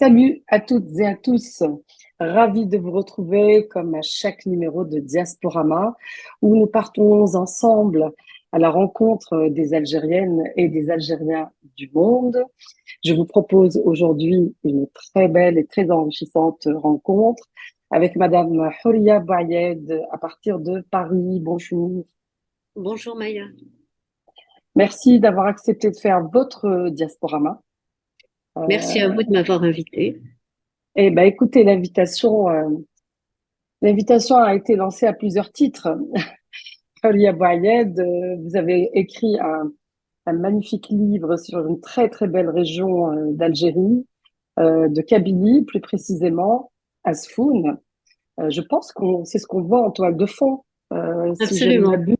Salut à toutes et à tous. Ravi de vous retrouver comme à chaque numéro de Diasporama où nous partons ensemble à la rencontre des Algériennes et des Algériens du monde. Je vous propose aujourd'hui une très belle et très enrichissante rencontre avec Madame Horia Bayed à partir de Paris. Bonjour. Bonjour Maya. Merci d'avoir accepté de faire votre Diasporama. Merci à vous de m'avoir invitée. Eh ben, écoutez, l'invitation a été lancée à plusieurs titres. Khalia Bouyed, vous avez écrit un magnifique livre sur une très très belle région d'Algérie, de Kabylie plus précisément, Asfoun. Je pense qu'on c'est ce qu'on voit en toile de fond, si je ne Absolument, m'abuse.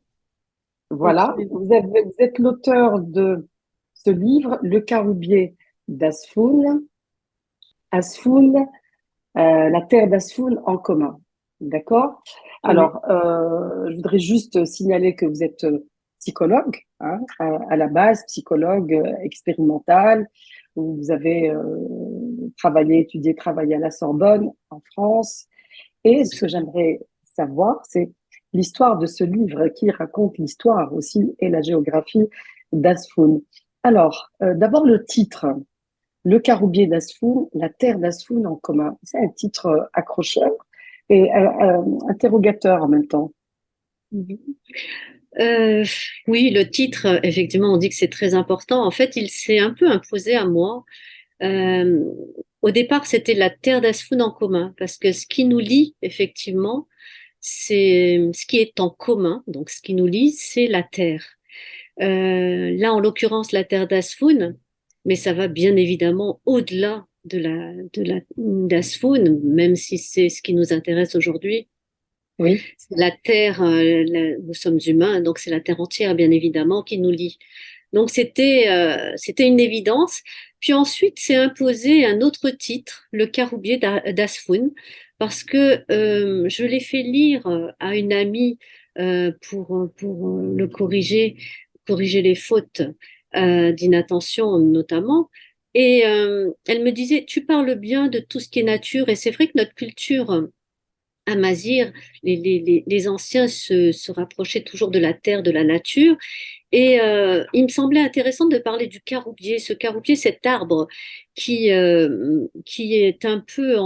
Voilà, absolument. vous êtes l'auteur de ce livre, Le Caroubier d'Asfoun, Asfoun, la terre d'Asfoun en commun. D'accord? Oui, Alors, je voudrais juste signaler que vous êtes psychologue, hein, à la base, psychologue expérimental. Vous avez travaillé, étudié, travaillé à la Sorbonne, en France. Et ce que absolument. j'aimerais savoir, c'est l'histoire de ce livre qui raconte l'histoire aussi et la géographie d'Asfoun. Alors, d'abord le titre. Le Caroubier d'Asfoun, la terre d'Asfoun en commun. C'est un titre accrocheur et interrogateur en même temps. Mhm. Euh, oui, le titre, effectivement, on dit que c'est très important. En fait, il s'est un peu imposé à moi. Euh, Au départ, c'était la terre d'Asfoun en commun, parce que ce qui nous lie, effectivement, c'est ce qui est en commun. Donc, ce qui nous lie, c'est la terre. Là, en l'occurrence, la terre d'Asfoun, mais ça va bien évidemment au-delà de la d'Asfoun, même si c'est ce qui nous intéresse aujourd'hui. Oui, C'est la terre, nous sommes humains, donc c'est la terre entière, bien évidemment, qui nous lie. Donc c'était une évidence. Puis ensuite, c'est imposé un autre titre, le Caroubier d'Asfoun, parce que je l'ai fait lire à une amie pour le corriger les fautes d'inattention notamment. Et elle me disait, tu parles bien de tout ce qui est nature, et c'est vrai que notre culture amazigh, les anciens se rapprochaient toujours de la terre, de la nature. Et il me semblait intéressant de parler du caroubier. Ce caroubier, cet arbre qui est un peu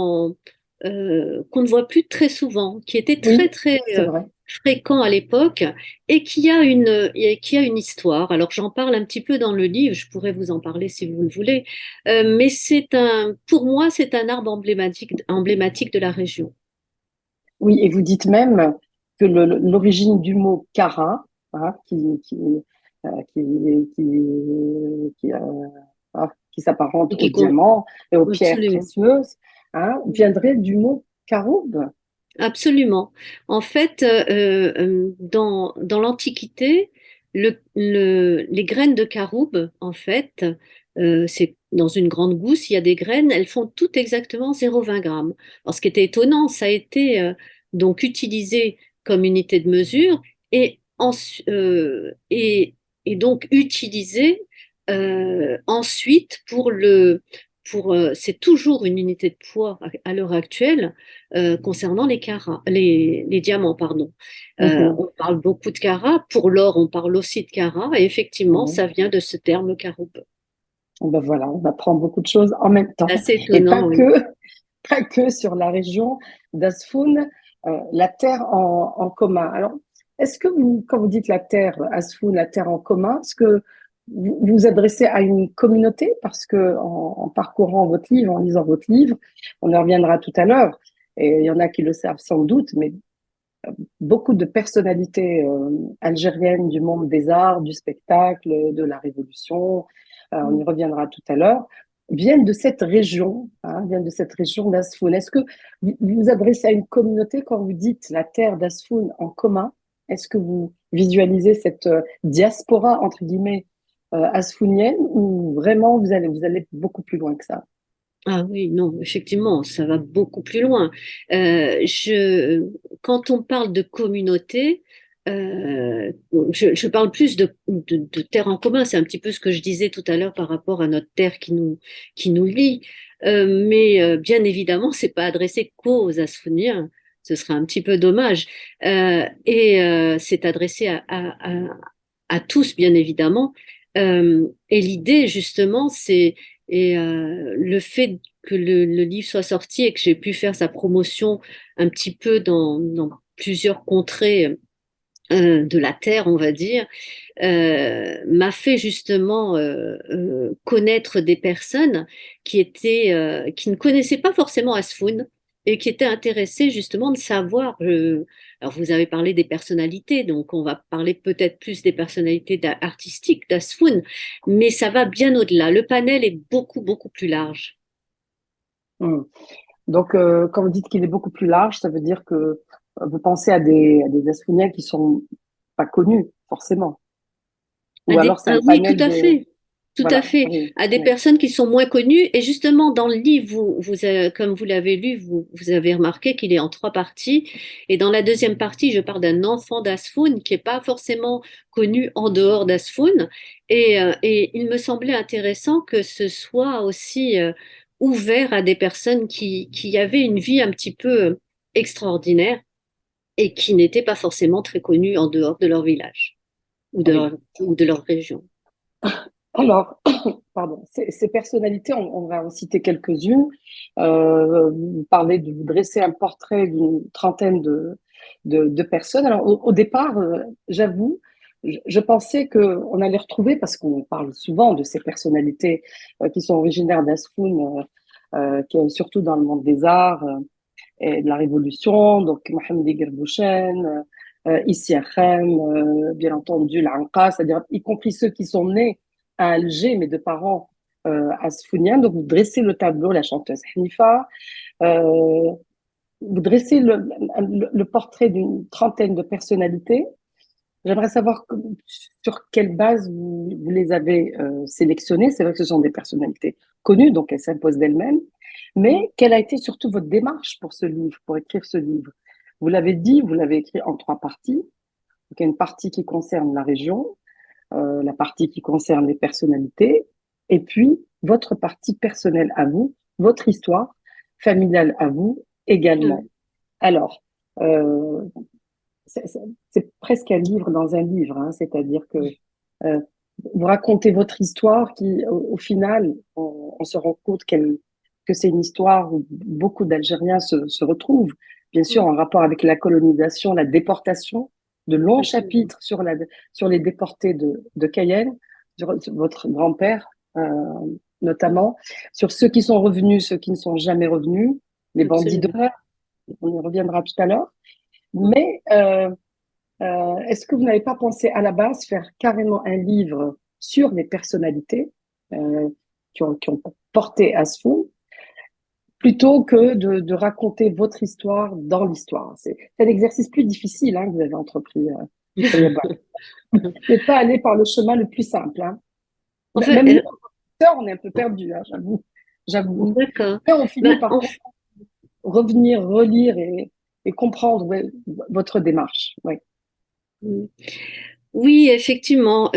qu'on ne voit plus très souvent, qui était très, oui, très c'est vrai. fréquent à l'époque et qui a une histoire. Alors j'en parle un petit peu dans le livre, je pourrais vous en parler si vous le voulez. Mais pour moi, c'est un arbre emblématique de la région. Oui, et vous dites même que l'origine du mot cara, hein, qui s'apparente Et au diamant et aux pierres absolument. précieuses, hein, viendrait du mot caroube. Absolument. En fait, dans l'Antiquité, les graines de caroube, en fait, c'est dans une grande gousse, il y a des graines, elles font toutes exactement 0,20 grammes. Alors, ce qui était étonnant, ça a été donc utilisé comme unité de mesure et, et donc utilisé ensuite c'est toujours une unité de poids à l'heure actuelle concernant les diamants, pardon. Mhm. On parle beaucoup de carats. Pour l'or, on parle aussi de carats. Et effectivement, Ouais. ça vient de ce terme caroube. Ben voilà, on apprend beaucoup de choses en même temps. Assez Et étonnant, oui. pas que sur la région d'Asfoun, la terre en commun. Alors, est-ce que vous, quand vous dites la terre, Asfoun, la terre en commun, est-ce que vous vous adressez à une communauté? Parce que en parcourant votre livre, en lisant votre livre, on en reviendra tout à l'heure, et il y en a qui le savent sans doute, mais beaucoup de personnalités algériennes du monde des arts, du spectacle, de la Révolution, on y reviendra tout à l'heure, viennent de cette région, hein, viennent de cette région d'Asfoun. Est-ce que vous vous adressez à une communauté quand vous dites la terre d'Asfoun en commun? Est-ce que vous visualisez cette diaspora, entre guillemets, asfounienne, ou vraiment vous allez beaucoup plus loin que ça? Ah oui, non, effectivement, ça va beaucoup plus loin. Quand on parle de communauté, je parle plus de terre en commun. C'est un petit peu ce que je disais tout à l'heure par rapport à notre terre qui nous lie. mais bien évidemment, c'est pas adressé qu'aux Asfouniens. Ce serait un petit peu dommage. C'est adressé à tous, bien évidemment. Et l'idée, justement, le fait que le livre soit sorti et que j'ai pu faire sa promotion un petit peu dans plusieurs contrées de la Terre, on va dire, m'a fait justement connaître des personnes qui ne connaissaient pas forcément Asfoun et qui étaient intéressées justement de savoir. Alors vous avez parlé des personnalités, donc on va parler peut-être plus des personnalités artistiques d'Asfoun, mais ça va bien au-delà. Le panel est beaucoup beaucoup plus large. Hmm. Donc, quand vous dites qu'il est beaucoup plus large, ça veut dire que vous pensez à des Asfouniens qui sont pas connus, forcément. Ou alors c'est un Oui, tout panel à de... fait. Tout à Voilà, fait. oui, À des oui. personnes qui sont moins connues. Et justement, dans le livre, comme vous l'avez lu, vous avez remarqué qu'il est en trois parties. Et dans la deuxième partie, je parle d'un enfant d'Asfoun qui n'est pas forcément connu en dehors d'Asfoun. Et il me semblait intéressant que ce soit aussi ouvert à des personnes qui avaient une vie un petit peu extraordinaire et qui n'étaient pas forcément très connues en dehors de leur village Oui. ou de leur région. Alors, pardon, ces personnalités, on va en citer quelques-unes. Vous parlez de vous dresser un portrait d'une trentaine de personnes. Alors, au départ, j'avoue, je pensais qu'on allait retrouver, parce qu'on parle souvent de ces personnalités qui sont originaires d'Asfoun, surtout dans le monde des arts et de la Révolution, donc Mohamed Gurbouchen, Issia Khem, bien entendu l'Anqa, c'est-à-dire y compris ceux qui sont nés à Alger, mais de parents asfouniens. Donc vous dressez le tableau, la chanteuse Hanifa, euh, vous dressez le portrait d'une trentaine de personnalités. J'aimerais savoir sur quelle base vous les avez sélectionnées. C'est vrai que ce sont des personnalités connues, donc elles s'imposent d'elles-mêmes. Mais quelle a été surtout votre démarche pour ce livre, pour écrire ce livre? Vous l'avez dit, vous l'avez écrit en trois parties. Donc, il y a une partie qui concerne la région, la partie qui concerne les personnalités, et puis votre partie personnelle à vous, votre histoire familiale à vous également. Mm. Alors, euh, c'est presque un livre dans un livre, hein, c'est-à-dire que euh, vous racontez votre histoire qui, au final, on se rend compte que c'est une histoire où beaucoup d'Algériens se retrouvent, bien sûr, Mm. en rapport avec la colonisation, la déportation, de longs Absolument. chapitres sur les déportés de Cayenne, sur votre grand-père Mm. notamment, sur ceux qui sont revenus, ceux qui ne sont jamais revenus, les bandits Absolument. d'honneur, on y reviendra tout à l'heure. Mais est-ce que vous n'avez pas pensé à la base faire carrément un livre sur les personnalités euh, qui ont porté à ce fond, plutôt que de raconter votre histoire dans l'histoire? C'est un exercice plus difficile hein, que vous avez entrepris, Tayeba. C'est pas aller par le chemin le plus simple. Hein. En fait, Même nous, on est un peu perdus, hein, j'avoue. J'avoue. d'accord. Mais on finit Ben, par revenir, relire et comprendre ouais, votre démarche. Ouais. oui, effectivement,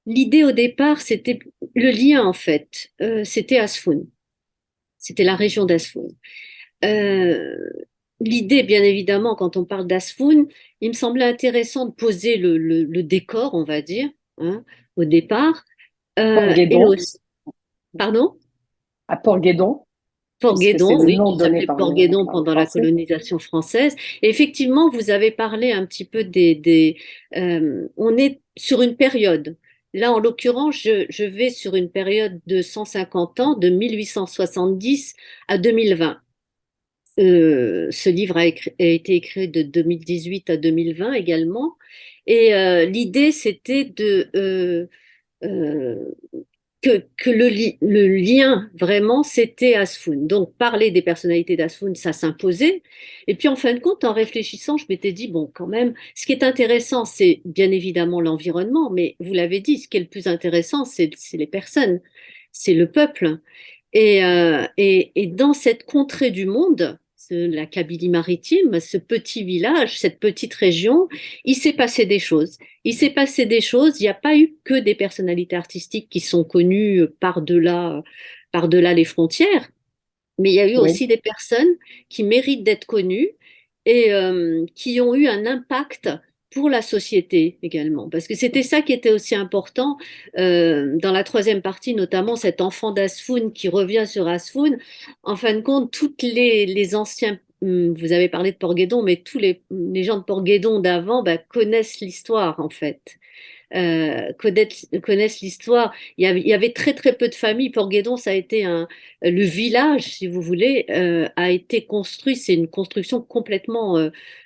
l'idée au départ, c'était le lien en fait. C'était Asfoun, c'était la région d'Asfoun. Euh, L'idée, bien évidemment, quand on parle d'Asfoun, il me semblait intéressant de poser le décor, on va dire, hein, au départ. Et Port-Guédon, aussi, pardon? à Port-Guédon, puisque c'est Port-Guédon, le oui, nom qui donné s'appelait par Port-Guédon par les pendant la Français. colonisation française. Et effectivement, vous avez parlé un petit peu on est sur une période. Là, en l'occurrence, je vais sur une période de 150 ans, de 1870 à 2020. Ce livre a été écrit de 2018 à 2020 également. Et l'idée, c'était euh, que le lien vraiment, c'était Asfoun. Donc, parler des personnalités d'Asfoun, ça s'imposait. Et puis, en fin de compte, en réfléchissant, je m'étais dit, bon, quand même, ce qui est intéressant, c'est bien évidemment l'environnement, mais vous l'avez dit, ce qui est le plus intéressant, c'est les personnes, c'est le peuple. Et dans cette contrée du monde, la Kabylie maritime, ce petit village, cette petite région, il s'est passé des choses. Il s'est passé des choses. Il n'y a pas eu que des personnalités artistiques qui sont connues par-delà les frontières, mais il y a eu Oui. aussi des personnes qui méritent d'être connues et qui ont eu un impact pour la société également. Parce que c'était ça qui était aussi important dans la troisième partie, notamment cet enfant d'Asfoun qui revient sur Asfoun. En fin de compte, toutes les anciens, vous avez parlé de Port-Guédon, mais tous les gens de Port-Guédon d'avant bah, connaissent l'histoire en fait. Connaissent l'histoire. Il y avait très très peu de familles. Port-Guédon, ça a été le village, si vous voulez, a été construit. C'est une construction complètement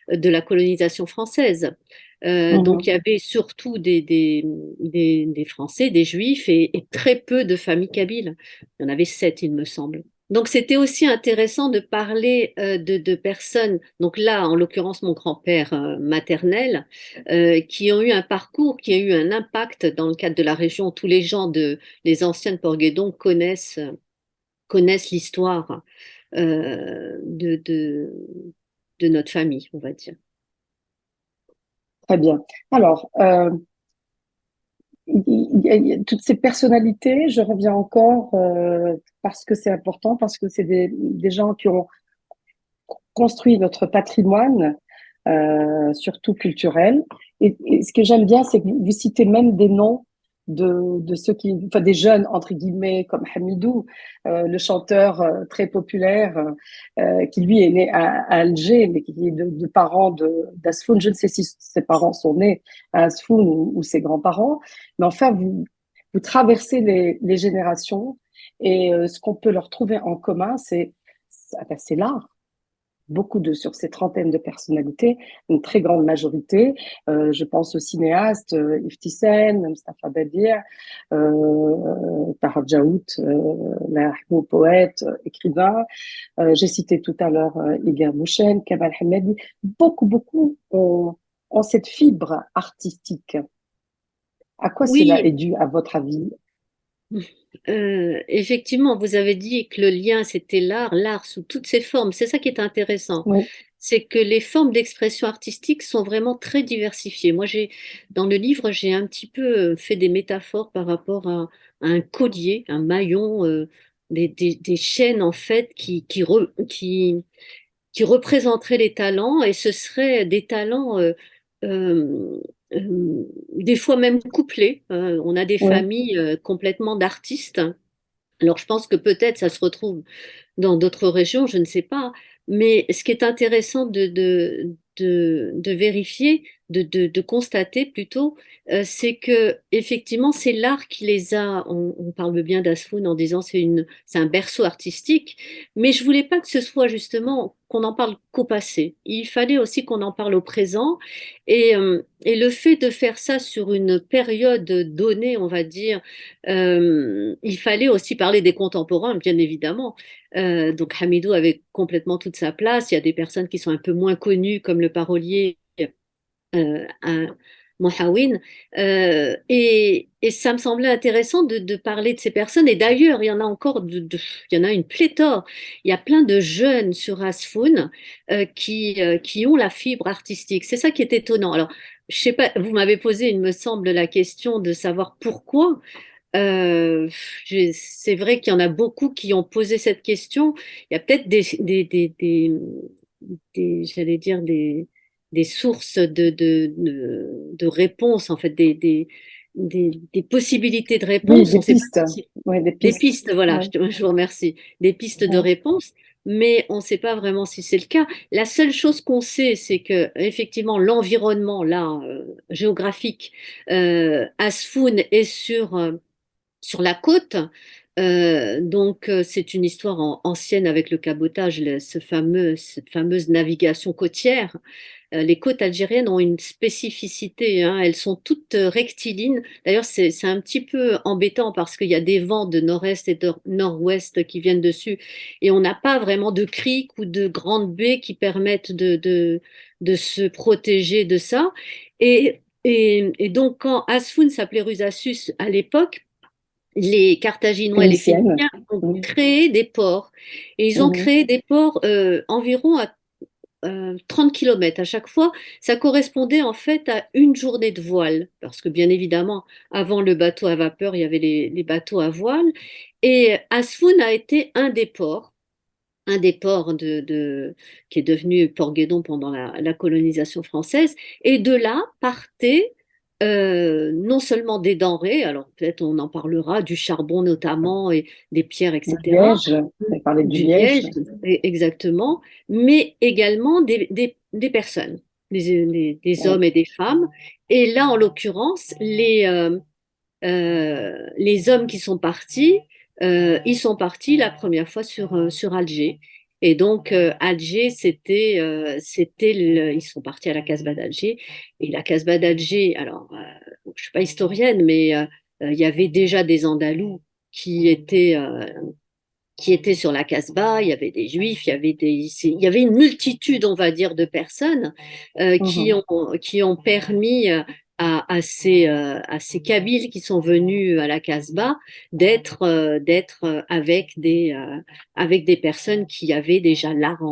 de la colonisation française. Donc il y Mhm. avait surtout des Français, des Juifs et très peu de familles kabyles. Il y en avait 7, il me semble. Donc c'était aussi intéressant de parler de personnes, donc là en l'occurrence mon grand-père maternel, qui ont eu un parcours, qui a eu un impact dans le cadre de la région. Tous les gens les anciens de Port-Guédon connaissent l'histoire euh, de, de, de notre famille, on va dire. Très bien. Alors, il y a toutes ces personnalités, je reviens encore parce que c'est important, parce que c'est des gens qui ont construit notre patrimoine, surtout culturel. Et ce que j'aime bien, c'est que vous citez même des noms de ceux qui, enfin des jeunes entre guillemets comme Hamidou, le chanteur très populaire, qui lui est né à Alger, mais qui est de parents d'Asfoun. Je ne sais si ses parents sont nés à Asfoun ou ses grands-parents, mais enfin vous traversez les générations et ce qu'on peut leur trouver en commun, c'est l'art beaucoup sur ces trentaines de personnalités, une très grande majorité. Je pense aux cinéastes, Ifti Sen, Mustapha Badir, Tahar Djaout, poète, écrivain. J'ai cité tout à l'heure Iger Mouchen, Kamal Hamedi. Beaucoup ont cette fibre artistique. À quoi cela est Oui, dû, à votre avis? effectivement, vous avez dit que le lien, c'était l'art sous toutes ses formes. C'est ça qui est intéressant. Oui, C'est que les formes d'expression artistique sont vraiment très diversifiées. Moi, dans le livre, j'ai un petit peu fait des métaphores par rapport à un collier, un maillon, des chaînes, en fait, qui représenteraient les talents, et ce seraient des talents euh, des fois même couplés. On a des oui, familles complètement d'artistes. Alors je pense que peut-être ça se retrouve dans d'autres régions, je ne sais pas. Mais ce qui est intéressant de vérifier, de constater plutôt, c'est que effectivement, c'est l'art qui les a. On parle bien d'Asfoun en disant c'est un berceau artistique, mais je voulais pas que ce soit justement qu'on en parle qu'au passé. Il fallait aussi qu'on en parle au présent, et le fait de faire ça sur une période donnée, on va dire, il fallait aussi parler des contemporains, bien évidemment. Donc Hamidou avait complètement toute sa place. Il y a des personnes qui sont un peu moins connues, comme le parolier à Mohawin. Et ça me semblait intéressant de parler de ces personnes. Et d'ailleurs, il y en a encore, il y en a une pléthore. Il y a plein de jeunes sur Asfoun qui ont la fibre artistique. C'est ça qui est étonnant. Alors, je sais pas, vous m'avez posé, il me semble, la question de savoir pourquoi. Euh, c'est vrai qu'il y en a beaucoup qui ont posé cette question. Il y a peut-être j'allais dire, des sources de réponses, en fait, des possibilités de oui, réponses. On des ne sait pas pistes. si Oui, des des pistes. pistes, voilà, Oui. je vous remercie, des pistes de Mhm. réponse, mais on ne sait pas vraiment si c'est le cas. La seule chose qu'on sait, c'est que effectivement l'environnement là géographique, Asfoun est sur la côte. Donc, c'est une histoire ancienne avec le cabotage, cette fameuse navigation côtière. Les côtes algériennes ont une spécificité, hein. Elles sont toutes rectilignes. D'ailleurs, c'est un petit peu embêtant parce qu'il y a des vents de nord-est et de nord-ouest qui viennent dessus. Et on n'a pas vraiment de criques ou de grandes baies qui permettent de se protéger de ça. Et donc, quand Asfoun s'appelait Rusassus à l'époque, les Carthaginois et les Phénicienne. Phéniciens ont Mhm. créé des ports. Et ils ont Mhm. créé des ports environ à 30 km à chaque fois. Ça correspondait en fait à une journée de voile. Parce que bien évidemment, avant le bateau à vapeur, il y avait les bateaux à voile. Et Asfoun a été un des ports qui est devenu Port-Guédon pendant la colonisation française. Et de là partaient non seulement des denrées, alors peut-être on en parlera, du charbon notamment, et des pierres, Du etc., liège. On a parlé du du liège. liège, exactement, mais également des personnes, des Oui. hommes et des femmes. Et là, en l'occurrence, les hommes qui sont partis, ils sont partis la première fois sur Alger. Et donc, Alger, ils sont partis à la Casbah d'Alger. Et la Casbah d'Alger, alors, je ne suis pas historienne, mais il y avait déjà des Andalous qui étaient, euh, qui étaient sur la Casbah, il y avait des Juifs, il y avait une multitude, on va dire, de personnes Mhm. qui ont permis à ces Kabyles qui sont venus à la Casbah d'être avec des personnes qui avaient déjà l'art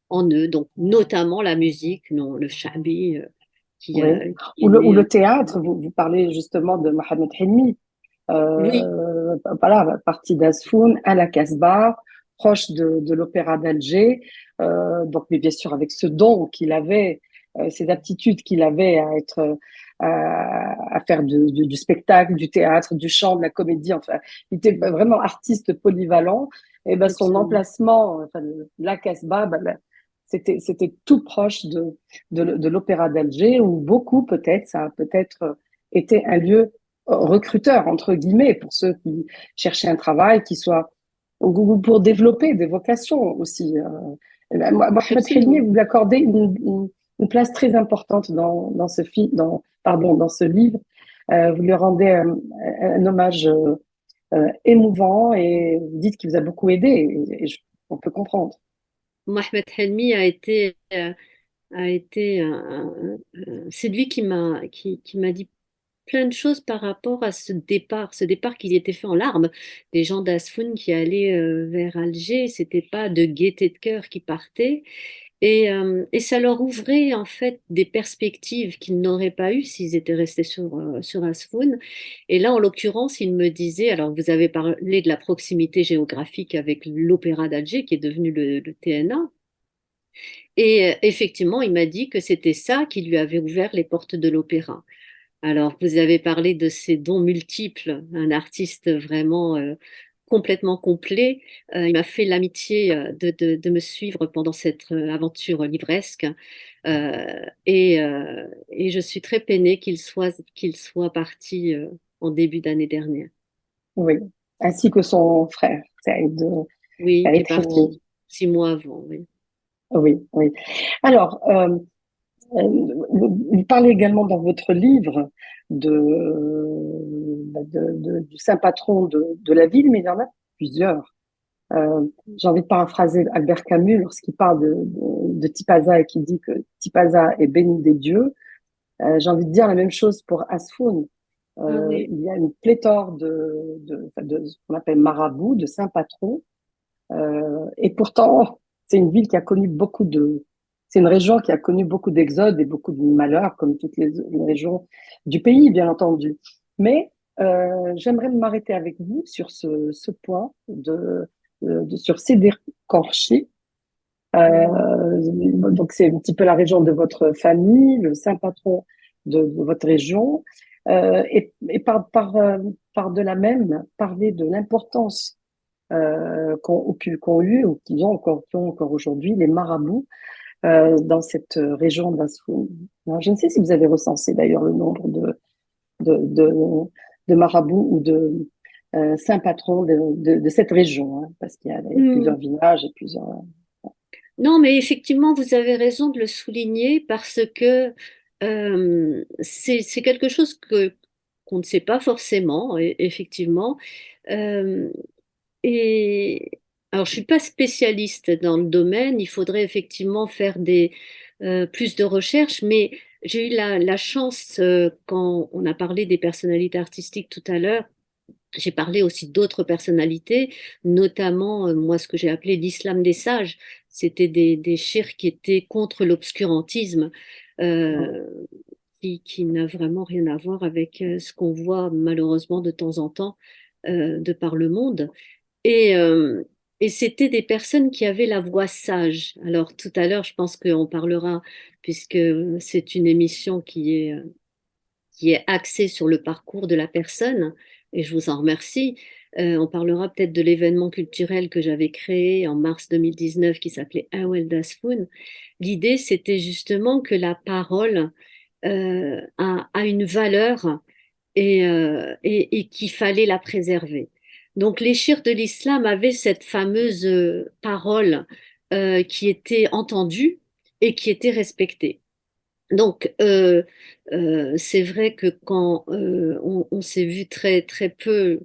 en eux, donc notamment la musique, non, le chabi Oui. qui est Ou né. le théâtre, vous parlez justement de Mohamed Helmi. Oui, Voilà, parti d'Asfoun à la Casbah, proche de l'Opéra d'Alger. Donc, mais bien sûr, avec ce don qu'il avait, ces aptitudes qu'il avait à être, à faire du spectacle, du théâtre, du chant, de la comédie. Enfin, il était vraiment artiste polyvalent. Et ben, son absolument. emplacement, enfin, la Casbah, ben, c'était tout proche de l'Opéra d'Alger, où beaucoup, peut-être, ça a peut-être été un lieu recruteur, entre guillemets, pour ceux qui cherchaient un travail, qui soit ou pour développer des vocations aussi. Mohamed Helmi, Absolument. vous lui accordez une place très importante dans ce pardon, dans ce livre. Vous lui rendez un hommage émouvant et vous dites qu'il vous a beaucoup aidé on peut comprendre. Mohamed Helmi a été c'est lui qui m'a dit plein de choses par rapport à ce départ qui était fait en larmes. Des gens d'Asfoun qui allaient vers Alger, c'était pas de gaieté de cœur qui partaient. Et ça leur ouvrait en fait des perspectives qu'ils n'auraient pas eues s'ils étaient restés sur Asfoun. Et là, en l'occurrence, il me disait, alors vous avez parlé de la proximité géographique avec l'Opéra d'Alger, qui est devenu le TNA. Et effectivement, il m'a dit que c'était ça qui lui avait ouvert les portes de l'opéra. Alors, vous avez parlé de ses dons multiples, un artiste vraiment complètement complet. Il m'a fait l'amitié de me suivre pendant cette aventure livresque. Et je suis très peinée qu'il soit parti en début d'année dernière. Oui, ainsi que son frère, Oui, qui Saïd est Hilmi. parti 6 mois avant. Oui. Oui, oui. Alors, vous parlez également dans votre livre du saint patron de la ville, mais il y en a plusieurs. J'ai envie de paraphraser Albert Camus lorsqu'il parle de Tipaza et qui dit que Tipaza est béni des dieux. J'ai envie de dire la même chose pour Asfoun. Ah oui. Il y a une pléthore de ce qu'on appelle marabouts, de saints patrons. Et pourtant, c'est une ville qui a connu c'est une région qui a connu beaucoup d'exodes et beaucoup de malheurs, comme toutes les régions du pays, bien entendu. Mais j'aimerais m'arrêter avec vous sur ce point sur Sidi Korchi. Donc c'est un petit peu la région de votre famille, le saint patron de votre région, et par de la même parler de l'importance qu'ont eu ou qui ont encore aujourd'hui les marabouts dans cette région d'Asfoun. Alors, je ne sais si vous avez recensé d'ailleurs le nombre de, de, de marabouts ou de saints patrons de cette région, hein, parce qu'il y a Hmm. plusieurs villages et plusieurs. Non, mais effectivement, vous avez raison de le souligner parce que c'est quelque chose qu'on ne sait pas forcément, effectivement. Euh, et alors, je suis pas spécialiste dans le domaine. Il faudrait effectivement faire plus de recherches, mais j'ai eu la chance, quand on a parlé des personnalités artistiques tout à l'heure, J'ai parlé aussi d'autres personnalités, notamment moi ce que j'ai appelé l'islam des sages. C'était des chiites qui étaient contre l'obscurantisme, euh, qui n'a vraiment rien à voir avec ce qu'on voit malheureusement de temps en temps de par le monde. Et, euh, et c'était des personnes qui avaient la voix sage. Alors tout à l'heure, je pense qu'on parlera, puisque c'est une émission qui est axée sur le parcours de la personne, et je vous en remercie. On parlera peut-être de l'événement culturel que j'avais créé en mars 2019 qui s'appelait Awel Dasfoun. L'idée, c'était justement que la parole a une valeur et qu'il fallait la préserver. Donc les chiites de l'islam avaient cette fameuse parole qui était entendue et qui était respectée. Donc, c'est vrai que quand on s'est vu très très peu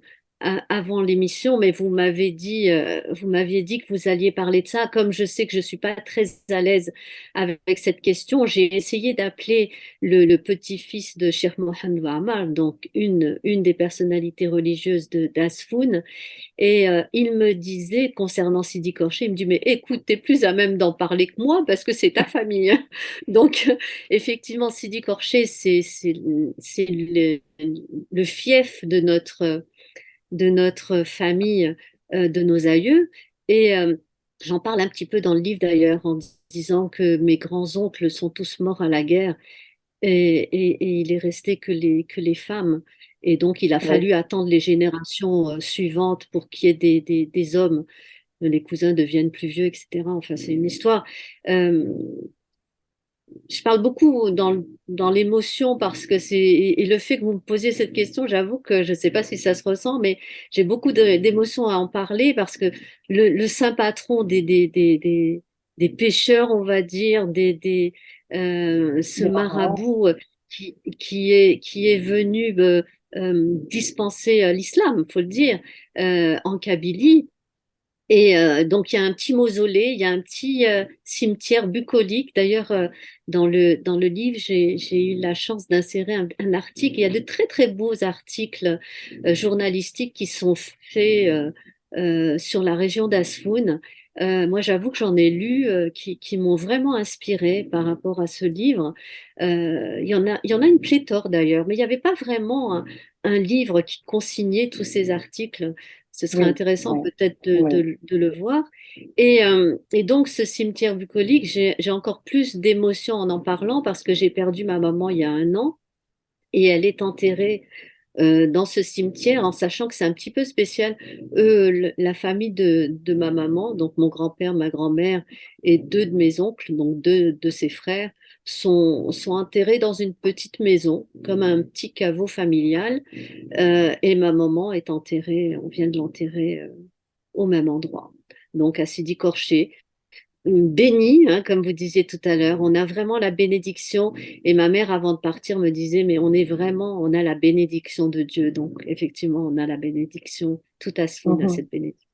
avant l'émission, mais vous m'aviez dit que vous alliez parler de ça. Comme je sais que je suis pas très à l'aise avec cette question, j'ai essayé d'appeler le petit-fils de Cheikh Mohammed Wahmar, donc une des personnalités religieuses de d'Asfoun, et il me disait, concernant Sidi Korché, il me dit, mais écoute, t'es plus à même d'en parler que moi parce que c'est ta famille. Donc, effectivement, Sidi Korché, c'est le fief de notre famille, de nos aïeux. Et j'en parle un petit peu dans le livre d'ailleurs, en disant que mes grands-oncles sont tous morts à la guerre et il est resté que les femmes. Et donc, il a Oui. fallu attendre les générations suivantes pour qu'il y ait des hommes. Les cousins deviennent plus vieux, etc. Enfin, c'est une histoire. Euh, je parle beaucoup dans l'émotion parce que et le fait que vous me posiez cette question, j'avoue que je ne sais pas si ça se ressent, mais j'ai beaucoup d'émotions à en parler parce que le saint patron des pêcheurs, on va dire, ce Des marins. marabout qui est venu dispenser l'islam, faut le dire, en Kabylie. Et donc, il y a un petit mausolée, il y a un petit cimetière bucolique. D'ailleurs, dans le livre, j'ai eu la chance d'insérer un article. Il y a de très, très beaux articles journalistiques qui sont faits sur la région d'Asfoun. Moi, j'avoue que j'en ai lu qui m'ont vraiment inspiré par rapport à ce livre. Il y en a une pléthore d'ailleurs, mais il n'y avait pas vraiment un livre qui consignait tous ces articles. Ce serait Oui, intéressant oui, peut-être oui. de le voir. Et donc, ce cimetière bucolique, j'ai encore plus d'émotions en parlant parce que j'ai perdu ma maman il y a un an et elle est enterrée dans ce cimetière en sachant que c'est un petit peu spécial. La famille de ma maman, donc mon grand-père, ma grand-mère et deux de mes oncles, donc deux de ses frères, sont enterrés dans une petite maison, comme un petit caveau familial. Et ma maman est enterrée, on vient de l'enterrer au même endroit. Donc à Sidi Korché, béni, hein, comme vous disiez tout à l'heure, on a vraiment la bénédiction. Et ma mère, avant de partir, me disait, mais on a la bénédiction de Dieu. Donc effectivement, on a la bénédiction, tout à se fonde à Mhm. cette bénédiction.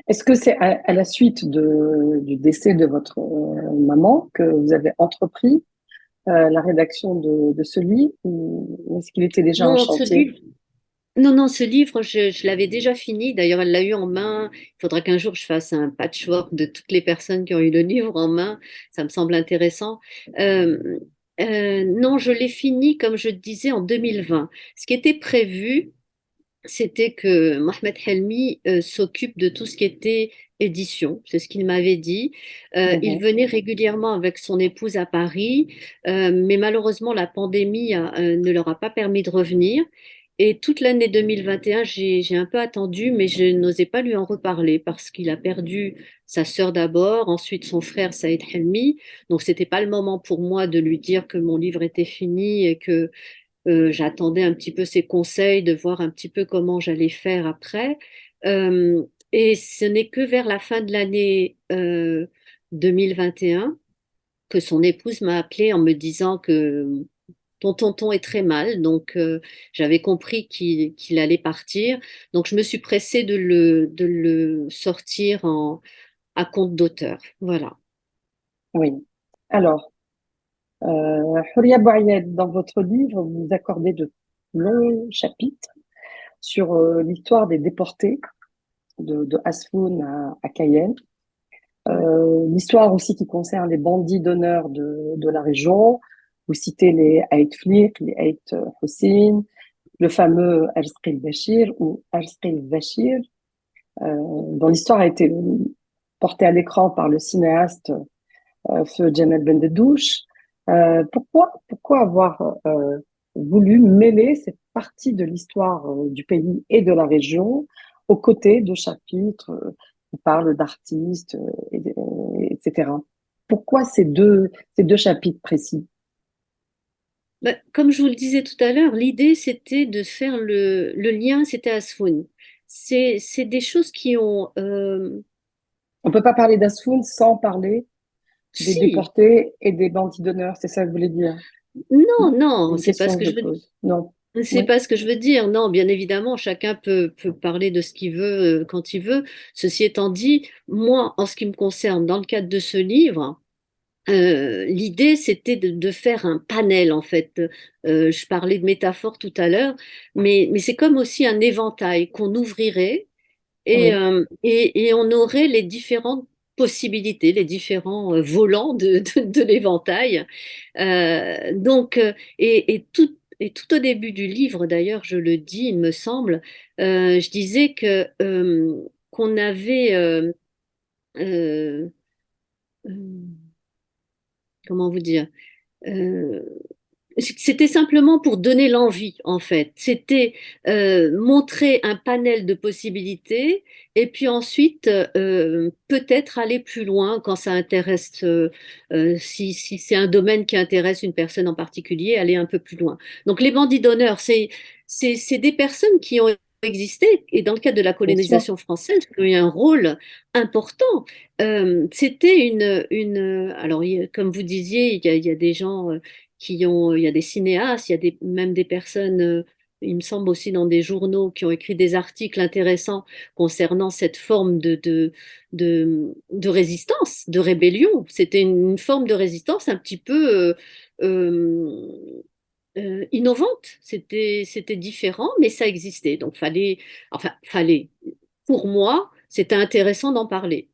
Est-ce que c'est à la suite du décès de votre maman que vous avez entrepris la rédaction de ce livre ou est-ce qu'il était déjà en Non, chantier? non, ce livre, je l'avais déjà fini. D'ailleurs, elle l'a eu en main. Il faudra qu'un jour je fasse un patchwork de toutes les personnes qui ont eu le livre en main. Ça me semble intéressant. Euh, non, je l'ai fini, comme je te disais, en 2020. Ce qui était prévu, c'était que Mohamed Helmi s'occupe de tout ce qui était édition. C'est ce qu'il m'avait dit. Il Mhm. venait régulièrement avec son épouse à Paris, mais malheureusement, la pandémie ne leur a pas permis de revenir. Et toute l'année 2021, j'ai un peu attendu, mais je n'osais pas lui en reparler parce qu'il a perdu sa sœur d'abord, ensuite son frère Saïd Helmi. Donc, c'était pas le moment pour moi de lui dire que mon livre était fini et que j'attendais un petit peu ses conseils, de voir un petit peu comment j'allais faire après. Euh, et ce n'est que vers la fin de l'année 2021 que son épouse m'a appelé en me disant que ton tonton est très mal. Donc, j'avais compris qu'il allait partir. Donc, je me suis pressée de le sortir à compte d'auteur. Voilà. Oui. Alors, Houria Bouayed, dans votre livre, vous accordez de longs chapitres sur l'histoire des déportés de Asfoun à Cayenne. L'histoire aussi qui concerne les bandits d'honneur de la région. Vous citez les Aït Flick, les Aït Hussein, le fameux Al-Sqil Bashir ou Al-Sqil Bashir, dont l'histoire a été portée à l'écran par le cinéaste Feu Jamel Bendedouche. Pourquoi avoir voulu mêler cette partie de l'histoire du pays et de la région aux côtés de chapitres qui parlent d'artistes, etc. Pourquoi ces deux chapitres précis? Bah, comme je vous le disais tout à l'heure, l'idée c'était de faire le lien, c'était Asfoun. C'est des choses qui ont... On peut pas parler d'Asfoun sans parler des si, déportés et des bandits d'honneur, c'est ça que vous voulez dire? non, C'est non, une c'est pas question ce que que je je veux. pose. Non. C'est Oui. pas ce que je veux dire. Non, bien évidemment, chacun peut parler de ce qu'il veut quand il veut. Ceci étant dit, moi, en ce qui me concerne, dans le cadre de ce livre, l'idée, c'était de faire un panel, en fait. Je parlais de métaphore tout à l'heure, mais c'est comme aussi un éventail qu'on ouvrirait Oui. et on aurait les différentes possibilités, les différents volants de l'éventail. Et tout au début du livre, d'ailleurs, je le dis, il me semble, je disais que qu'on avait euh, euh, comment vous dire euh, c'était simplement pour donner l'envie, en fait. C'était montrer un panel de possibilités et puis ensuite peut-être aller plus loin quand ça intéresse, si c'est un domaine qui intéresse une personne en particulier, aller un peu plus loin. Donc les bandits d'honneur, c'est des personnes qui ont existé et dans le cadre de la Bien sûr. colonisation française, qui ont eu un rôle important. C'était alors comme vous disiez, il y a des gens il y a des cinéastes, il y a même des personnes, il me semble aussi dans des journaux qui ont écrit des articles intéressants concernant cette forme de résistance, de rébellion. C'était une forme de résistance un petit peu innovante. C'était différent, mais ça existait. Donc fallait, pour moi, c'était intéressant d'en parler.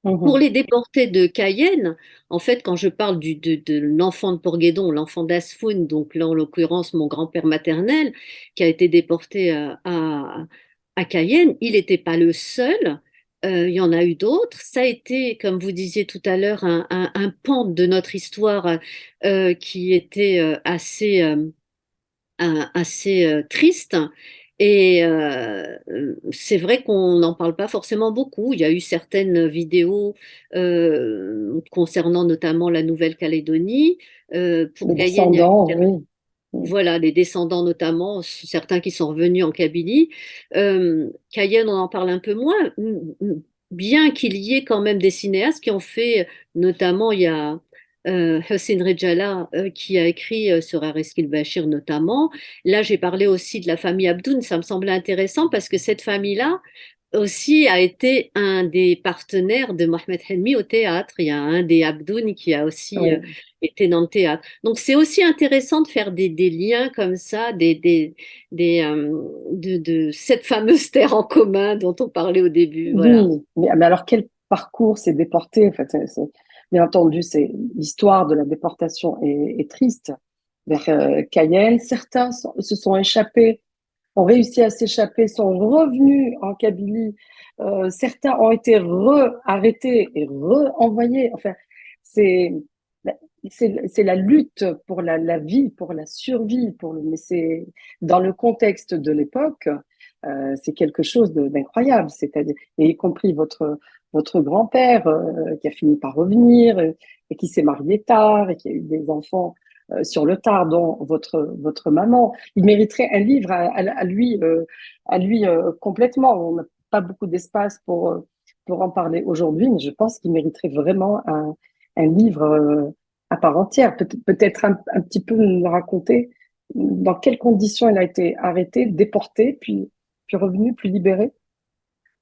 Pour Mhm. les déportés de Cayenne, en fait, quand je parle de l'enfant de Porguédon, l'enfant d'Asfoun, donc là en l'occurrence mon grand-père maternel, qui a été déporté à Cayenne, il n'était pas le seul, il y en a eu d'autres. Ça a été, comme vous disiez tout à l'heure, un pan de notre histoire qui était assez triste. Et c'est vrai qu'on n'en parle pas forcément beaucoup. Il y a eu certaines vidéos concernant notamment la Nouvelle-Calédonie. Pour Les Cayenne, il y a eu descendants, oui. voilà, les descendants notamment, certains qui sont revenus en Kabylie. Cayenne, on en parle un peu moins, bien qu'il y ait quand même des cinéastes qui ont fait, notamment il y a Hossein Rejala qui a écrit sur Ariskil Bashir notamment. Là, j'ai parlé aussi de la famille Abdoun, ça me semblait intéressant parce que cette famille-là aussi a été un des partenaires de Mohamed Helmi au théâtre. Il y a un des Abdoun qui a aussi Oui. été dans le théâtre. Donc c'est aussi intéressant de faire des liens comme ça, de cette fameuse terre en commun dont on parlait au début. Voilà. Oui, mais alors quel parcours s'est déporté? En fait, bien entendu, c'est l'histoire de la déportation est triste vers Cayenne. Certains se sont échappés, ont réussi à s'échapper, sont revenus en Kabylie. Certains ont été arrêtés et re-envoyés. Enfin, c'est c'est la lutte pour la vie, pour la survie, mais c'est dans le contexte de l'époque, c'est quelque chose d'incroyable. C'est-à-dire, et y compris votre grand-père qui a fini par revenir et qui s'est marié tard et qui a eu des enfants sur le tard, dont votre maman. Il mériterait un livre à lui complètement. On n'a pas beaucoup d'espace pour en parler aujourd'hui, mais je pense qu'il mériterait vraiment un livre à part entière. Peut-être un petit peu nous raconter dans quelles conditions il a été arrêté, déporté, puis revenu, puis libéré.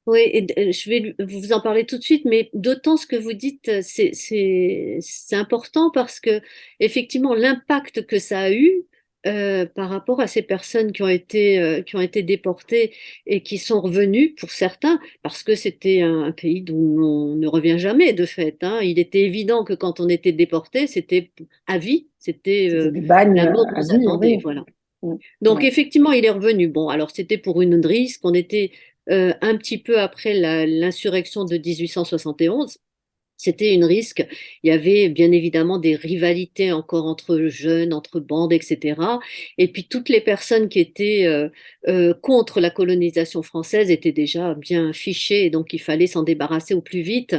Oui, et je vais vous en parler tout de suite, mais d'autant ce que vous dites, c'est important parce que effectivement l'impact que ça a eu. par rapport à ces personnes qui ont été déportées et qui sont revenues pour certains, parce que c'était un pays d'où on ne revient jamais de fait, hein. Il était évident que quand on était déporté, c'était à vie, c'était C'était du bagne la mort à nous vie, attendait, oui. voilà. Mm. Donc Ouais. effectivement, il est revenu. Bon, alors c'était pour une risque, on était un petit peu après l'insurrection de 1871. C'était une risque. Il y avait bien évidemment des rivalités encore entre jeunes, entre bandes, etc. Et puis toutes les personnes qui étaient contre la colonisation française étaient déjà bien fichées, et donc il fallait s'en débarrasser au plus vite.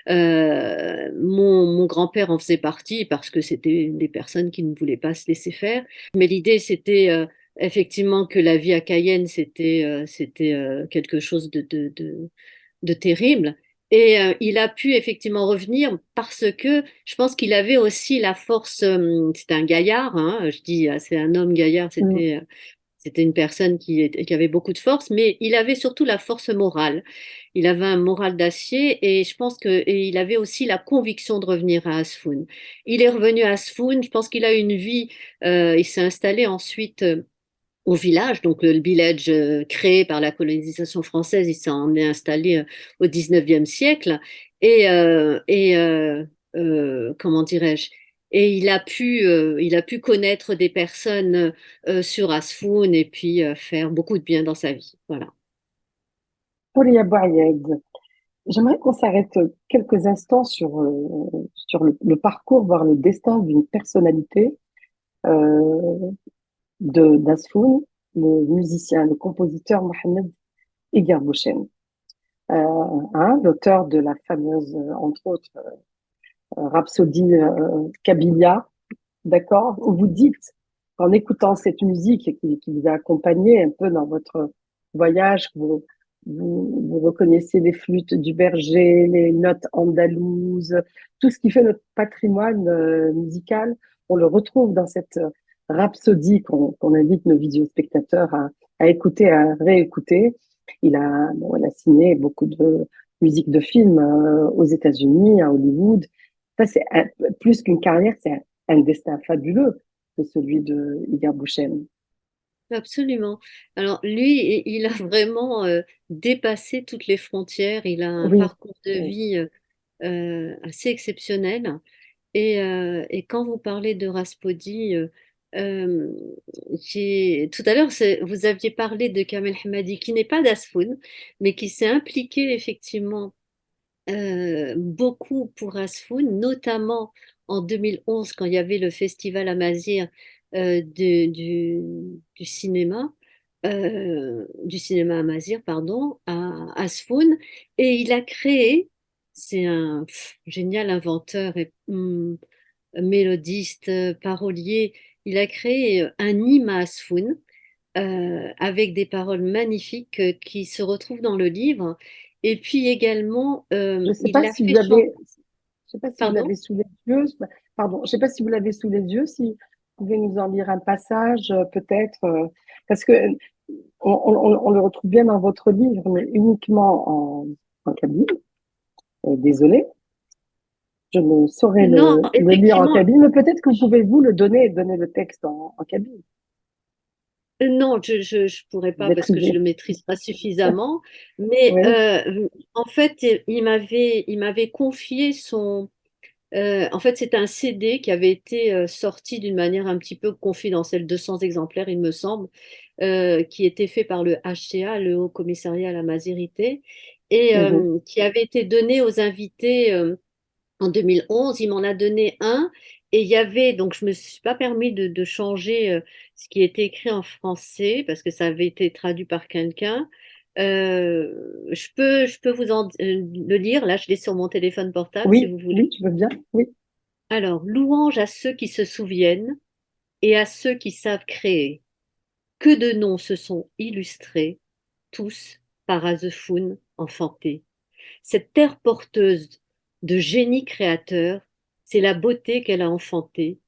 Mon grand-père en faisait partie parce que c'était des personnes qui ne voulaient pas se laisser faire. Mais l'idée, c'était effectivement que la vie à Cayenne, c'était quelque chose de terrible. Et il a pu effectivement revenir parce que je pense qu'il avait aussi la force, c'était un gaillard, hein, je dis, c'est un homme gaillard, Mm. c'était une personne qui avait beaucoup de force, mais il avait surtout la force morale. Il avait un moral d'acier et je pense et il avait aussi la conviction de revenir à Asfoun. Il est revenu à Asfoun, je pense qu'il a eu une vie, il s'est installé ensuite au village, donc le village créé par la colonisation française, il s'en est installé au 19e siècle et comment dirais-je, et il a pu connaître des personnes sur Asfoun et puis faire beaucoup de bien dans sa vie. Voilà. Horia Bouyed, j'aimerais qu'on s'arrête quelques instants sur le parcours, voire le destin d'une personnalité euh, d'Asfoun, le musicien, le compositeur Mohamed Egar Bouchen, hein, l'auteur de la fameuse, entre autres, Rhapsodie Kabylia, d'accord? Où vous dites, en écoutant cette musique qui vous a accompagné un peu dans votre voyage, vous reconnaissiez les flûtes du berger, les notes andalouses, tout ce qui fait notre patrimoine musical, on le retrouve dans cette rhapsodie qu'on invite nos vidéospectateurs à écouter, à réécouter. Bon, il a signé beaucoup de musique de films aux États-Unis, à Hollywood. Ça, plus qu'une carrière, c'est un destin fabuleux que celui de Igor Bouchen. Absolument. Alors lui, il a vraiment dépassé toutes les frontières. Il a un Oui, parcours de oui. vie assez exceptionnel. Et quand vous parlez de Raspodi, euh, tout à l'heure, vous aviez parlé de Kamel Hamadi, qui n'est pas d'Asfoun, mais qui s'est impliqué effectivement beaucoup pour Asfoun, notamment en 2011, quand il y avait le festival Amazir du cinéma Amazir, pardon, à Asfoun. Et il a créé, c'est un génial inventeur et mélodiste, parolier. Il a créé un hymne à Asfoun avec des paroles magnifiques qui se retrouvent dans le livre. Et puis également, Je sais il pas l'a si fait vous chanter. avez, je sais pas si vous Pardon? l'avez sous les yeux. Pardon, je sais pas si vous l'avez sous les yeux. Si vous pouvez nous en lire un passage, peut-être, parce que on le retrouve bien dans votre livre, mais uniquement en kabyle. Désolée, je ne saurais Non, le lire en effectivement, kabyle, mais peut-être que vous pouvez vous le donner et donner le texte en kabyle. non, je pourrais pas parce que je Maîtriser. le maîtrise pas suffisamment. Mais Oui. en fait, il m'avait confié son. En fait, c'est un CD qui avait été sorti d'une manière un petit peu confidentielle, 200 exemplaires, il me semble, qui était fait par le HCA, le Haut Commissariat à la Masérité, et Mhm. qui avait été donné aux invités en 2011. Il m'en a donné un, et il y avait, donc je me suis pas permis de changer ce qui était écrit en français parce que ça avait été traduit par quelqu'un. Je peux le lire. Là, je l'ai sur mon téléphone portable si Oui, vous voulez. oui, je veux bien. Oui. Alors, louange à ceux qui se souviennent et à ceux qui savent créer. Que de noms se sont illustrés, tous par Azefoun enfantés. Cette terre porteuse de génie créateur, c'est la beauté qu'elle a enfantée.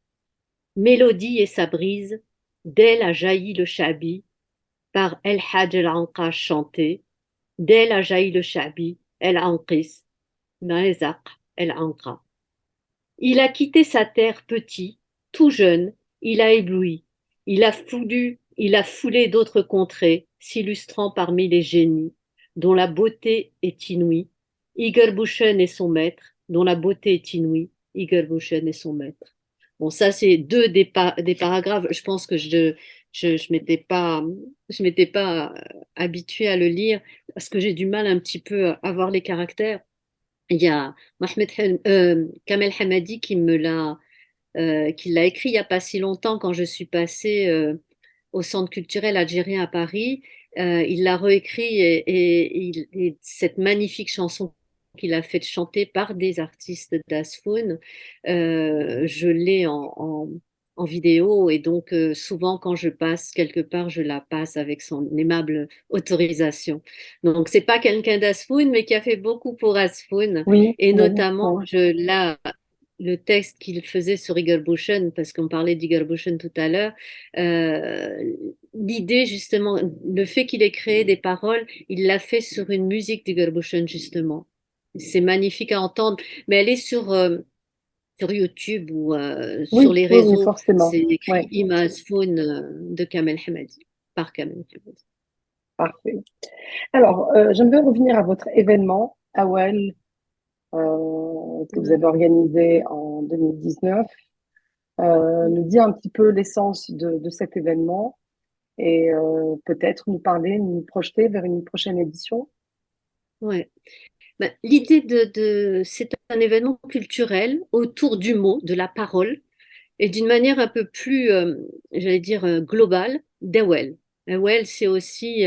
Mélodie et sa brise, d'elle a jailli le chabi, par El Hadj El Anqa chanté. D'elle a jailli le chabi, El Anqis, Naezaq El Anqa. Il a quitté sa terre petit, tout jeune, il a ébloui. Il a foulé d'autres contrées, s'illustrant parmi les génies, dont la beauté est inouïe. Igerbushen est son maître, dont la beauté est inouïe. Igerbushen est son maître. Bon, ça, c'est deux des paragraphes. Je pense que je m'étais pas habituée à le lire parce que j'ai du mal un petit peu à voir les caractères. Il y a Kamel Hamadi qui l'a écrit il n'y a pas si longtemps quand je suis passée au Centre culturel algérien à Paris. Il l'a réécrit et cette magnifique chanson qu'il a fait chanter par des artistes d'Asfoun, je l'ai en vidéo et donc souvent quand je passe quelque part, je la passe avec son aimable autorisation. Donc c'est pas quelqu'un d'Asfoun, mais qui a fait beaucoup pour Asfoun Oui, et oui, notamment oui. le texte qu'il faisait sur Igerbushen, parce qu'on parlait d'Igerbushen tout à l'heure, l'idée justement, le fait qu'il ait créé des paroles, il l'a fait sur une musique d'Igerbushen justement. C'est magnifique à entendre, mais elle est sur YouTube ou sur Oui, les oui, oui, réseaux. forcément. C'est Oui, écrit Imaz Foun de Kamel Hamadi, par Kamel Hamadi. parfait. Alors, j'aimerais revenir à votre événement, AWEL, que vous Ouais. avez organisé en 2019. Nous dire un petit peu l'essence de cet événement et peut-être nous parler, nous projeter vers une prochaine édition. Ouais. Ben, l'idée c'est un événement culturel autour du mot, de la parole, et d'une manière un peu plus, j'allais dire, globale, d'Ewell. Ewell, c'est aussi,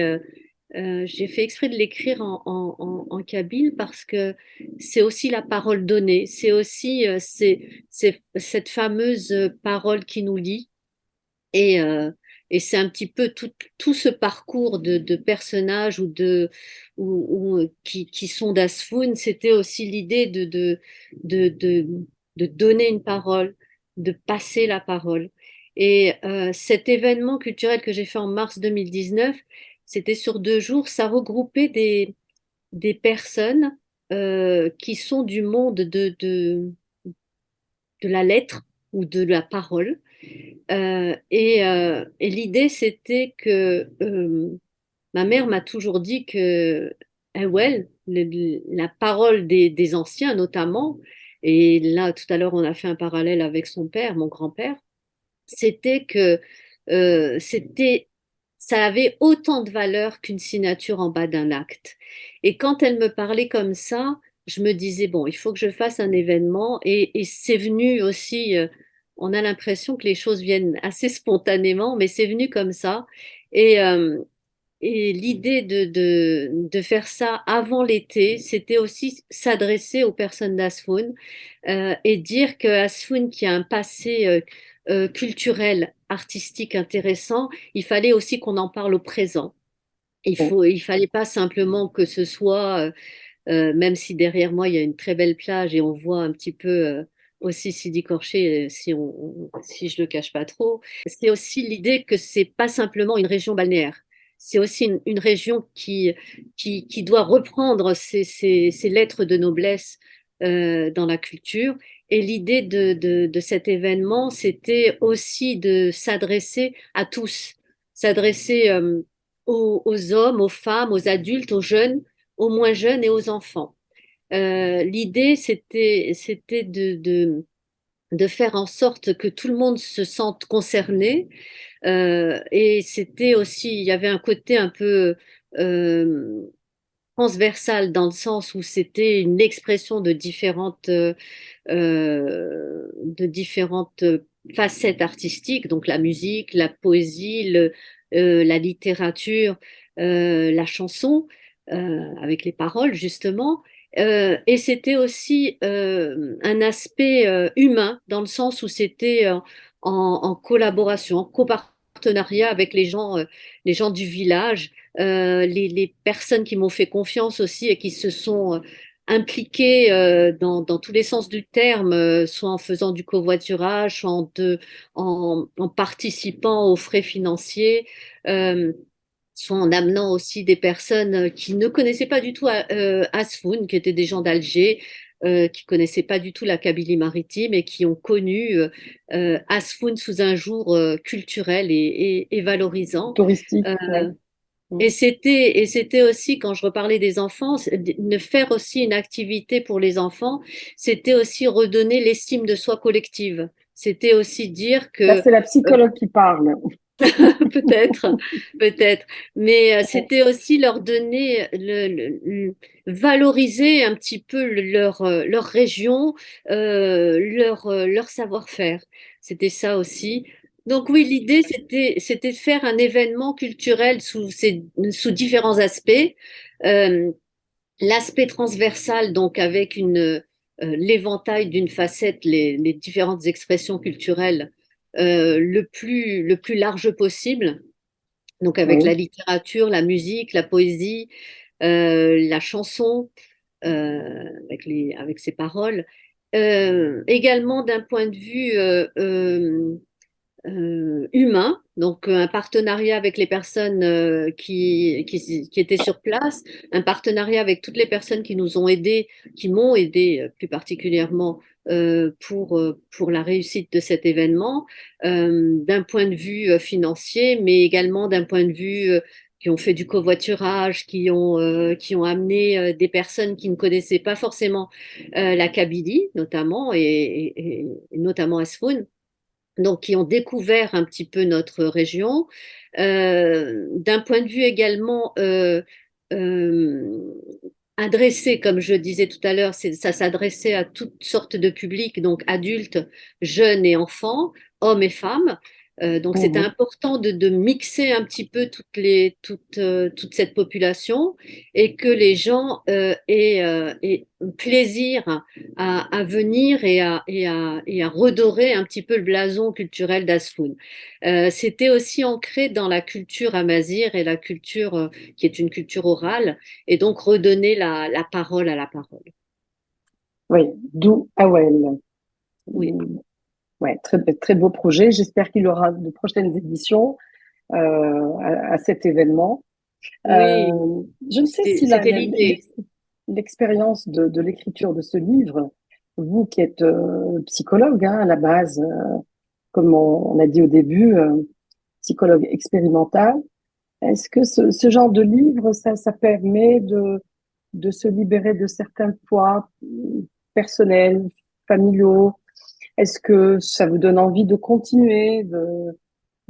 j'ai fait exprès de l'écrire en kabyle parce que c'est aussi la parole donnée, c'est aussi c'est cette fameuse parole qui nous lie et, c'est un petit peu tout ce parcours de personnages qui sont d'Asfoun, c'était aussi l'idée de, de, de donner une parole, de passer la parole. Et cet événement culturel que j'ai fait en mars 2019, c'était sur 2 jours, ça regroupait des personnes qui sont du monde de la lettre ou de la parole et l'idée, c'était que ma mère m'a toujours dit que, well, la parole des anciens notamment, et là tout à l'heure on a fait un parallèle avec son père, mon grand-père, c'était que c'était, ça avait autant de valeur qu'une signature en bas d'un acte. Et quand elle me parlait comme ça, je me disais, bon, il faut que je fasse un événement. Et c'est venu aussi, on a l'impression que les choses viennent assez spontanément, mais c'est venu comme ça. Et, euh, et l'idée de faire ça avant l'été, c'était aussi s'adresser aux personnes d'Asfoun et dire que Asfoun, qui a un passé culturel, artistique intéressant, il fallait aussi qu'on en parle au présent. Il fallait pas simplement que ce soit, même si derrière moi il y a une très belle plage et on voit un petit peu aussi Sidi Korché, si je le cache pas trop. C'est aussi l'idée que c'est pas simplement une région balnéaire. C'est aussi une région qui doit reprendre ses lettres de noblesse dans la culture. Et l'idée de cet événement, c'était aussi de s'adresser à tous, s'adresser aux hommes, aux femmes, aux adultes, aux jeunes, aux moins jeunes et aux enfants. L'idée, c'était de faire en sorte que tout le monde se sente concerné. Et c'était aussi, il y avait un côté un peu euh, transversal dans le sens où c'était une expression de différentes facettes artistiques, donc la musique, la poésie, la littérature, la chanson, avec les paroles justement. Et c'était aussi un aspect humain dans le sens où c'était en collaboration, en copartenariat avec les gens du village, les personnes qui m'ont fait confiance aussi et qui se sont impliquées dans tous les sens du terme, soit en faisant du covoiturage, soit en participant aux frais financiers, euh, soit en amenant aussi des personnes qui ne connaissaient pas du tout Asfoun, qui étaient des gens d'Alger, qui connaissaient pas du tout la Kabylie maritime et qui ont connu Asfoun sous un jour culturel et valorisant. Touristique, Euh, ouais. et c'était aussi, quand je reparlais des enfants, de faire aussi une activité pour les enfants, c'était aussi redonner l'estime de soi collective. C'était aussi dire Là, que c'est la psychologue qui parle. peut-être, peut-être. Mais Ouais. c'était aussi leur donner, valoriser un petit peu leur région, leur savoir-faire. C'était ça aussi. Donc oui, l'idée, c'était de faire un événement culturel sous différents aspects. Euh, L'aspect transversal, donc avec l'éventail d'une facette, les différentes expressions culturelles le plus large possible, donc avec la Oui. littérature, la musique, la poésie, la chanson, avec ses paroles. Également d'un point de vue humain, donc un partenariat avec les personnes qui étaient sur place, un partenariat avec toutes les personnes qui nous ont aidés, qui m'ont aidé plus particulièrement pour la réussite de cet événement, d'un point de vue financier, mais également d'un point de vue qui ont fait du covoiturage, qui ont amené des personnes qui ne connaissaient pas forcément la Kabylie, notamment, et notamment Asfoun, donc qui ont découvert un petit peu notre région. D'un point de vue également euh, adressé, comme je disais tout à l'heure, ça s'adressait à toutes sortes de publics, donc adultes, jeunes et enfants, hommes et femmes. Donc c'était Mhm. important de mixer un petit peu toute cette population et que les gens aient plaisir à venir et à redorer un petit peu le blason culturel d'Asfoun. C'était aussi ancré dans la culture amazigh et la culture qui est une culture orale, et donc redonner la parole à la parole. Oui, d'où Awel. Oui, Ouais, très beau projet. J'espère qu'il y aura de prochaines éditions à cet événement. oui, Je ne sais si c'était l'idée. l'expérience de l'écriture de ce livre, vous qui êtes psychologue hein, à la base, comme on a dit au début, psychologue expérimental, est-ce que ce genre de livre, ça permet de se libérer de certains poids personnels, familiaux? Est-ce que ça vous donne envie de continuer,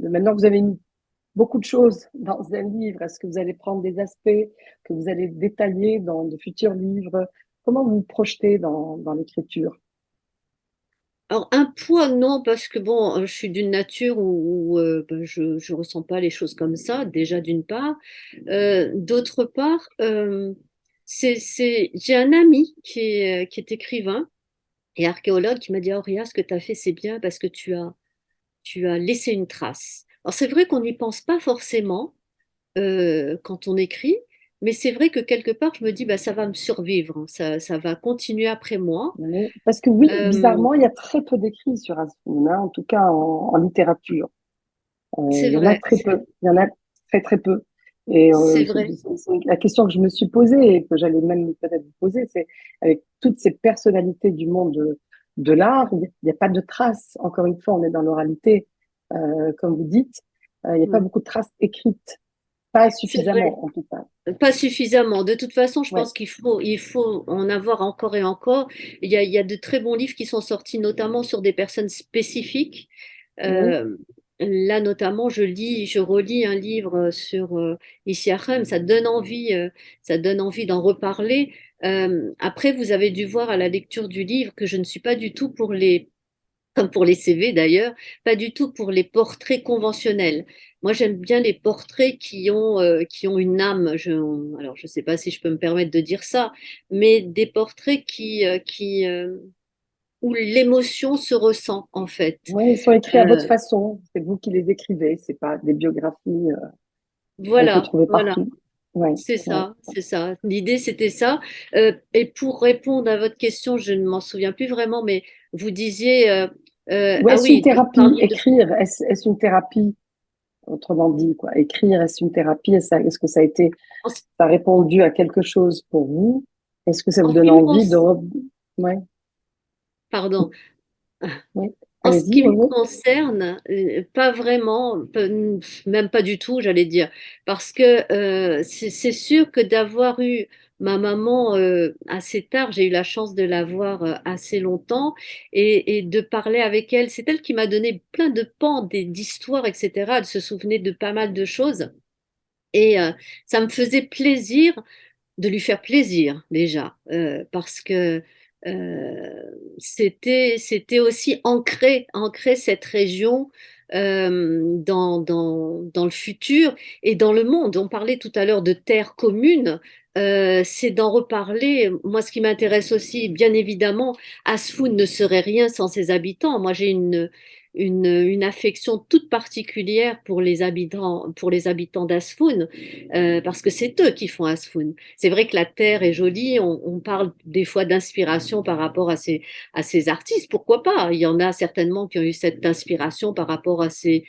maintenant que vous avez mis beaucoup de choses dans un livre, est-ce que vous allez prendre des aspects que vous allez détailler dans de futurs livres? Comment vous vous projetez dans l'écriture? Alors, un poids, non, parce que bon, je suis d'une nature où ben, je ne ressens pas les choses comme ça, déjà d'une part. D'autre part, j'ai un ami qui est écrivain et archéologue qui m'a dit, oh, Ria, ce que tu as fait, c'est bien parce que tu as laissé une trace. Alors, c'est vrai qu'on n'y pense pas forcément quand on écrit, mais c'est vrai que quelque part, je me dis, bah, ça va me survivre, hein, ça va continuer après moi. Oui, parce que oui, Euh, bizarrement, il y a très peu d'écrits sur Asmoun, hein, en tout cas en littérature. c'est Il y en a vrai, très peu, il y en a très peu. Et c'est vrai. c'est la question que je me suis posée et que j'allais même peut-être vous poser, c'est avec toutes ces personnalités du monde de l'art, il n'y a pas de traces. Encore une fois, on est dans l'oralité, comme vous dites, il n'y a pas Ouais. beaucoup de traces écrites, pas C'est vrai, suffisamment en tout cas. pas suffisamment. De toute façon, je Ouais. pense il faut en avoir encore et encore. Il y a de très bons livres qui sont sortis, notamment sur des personnes spécifiques. Oui. Euh, Là, notamment, je relis un livre sur Issy ça donne envie d'en reparler. Après, vous avez dû voir à la lecture du livre que je ne suis pas du tout pour comme pour les CV d'ailleurs, pas du tout pour les portraits conventionnels. Moi, j'aime bien les portraits qui ont une âme. Alors, je ne sais pas si je peux me permettre de dire ça, mais des portraits où l'émotion se ressent, en fait. Oui, ils sont écrits à votre Euh, façon. C'est vous qui les écrivez. C'est pas des biographies qu'on peut voilà, trouver voilà. partout. Ouais, C'est ouais. ça, c'est ça. L'idée, c'était ça. Et pour répondre à votre question, je ne m'en souviens plus vraiment, mais vous disiez, Ou ah est-ce une oui, vous thérapie? parliez de Écrire, est-ce une thérapie? Autrement dit, quoi. Écrire, est-ce une thérapie? Est-ce que en, ça a répondu à quelque chose pour vous? Est-ce que ça vous en ce donne qui me envie concerne. Ouais, Pardon. oui. En ce Allez-y, qui me Roro. concerne, pas vraiment, même pas du tout, j'allais dire, parce que c'est sûr que d'avoir eu ma maman assez tard, j'ai eu la chance de la voir assez longtemps et de parler avec elle. C'est elle qui m'a donné plein de pans, d'histoires, etc. Elle se souvenait de pas mal de choses et ça me faisait plaisir de lui faire plaisir déjà, parce que c'était aussi ancrer cette région dans le futur et dans le monde. On parlait tout à l'heure de terre commune. C'est d'en reparler. Moi, ce qui m'intéresse aussi, bien évidemment, Asfoun ne serait rien sans ses habitants. Moi, j'ai une affection toute particulière pour les habitants d'Asfoun, parce que c'est eux qui font Asfoun. C'est vrai que la terre est jolie, on parle des fois d'inspiration par rapport à ces artistes, pourquoi pas? Il y en a certainement qui ont eu cette inspiration par rapport à ces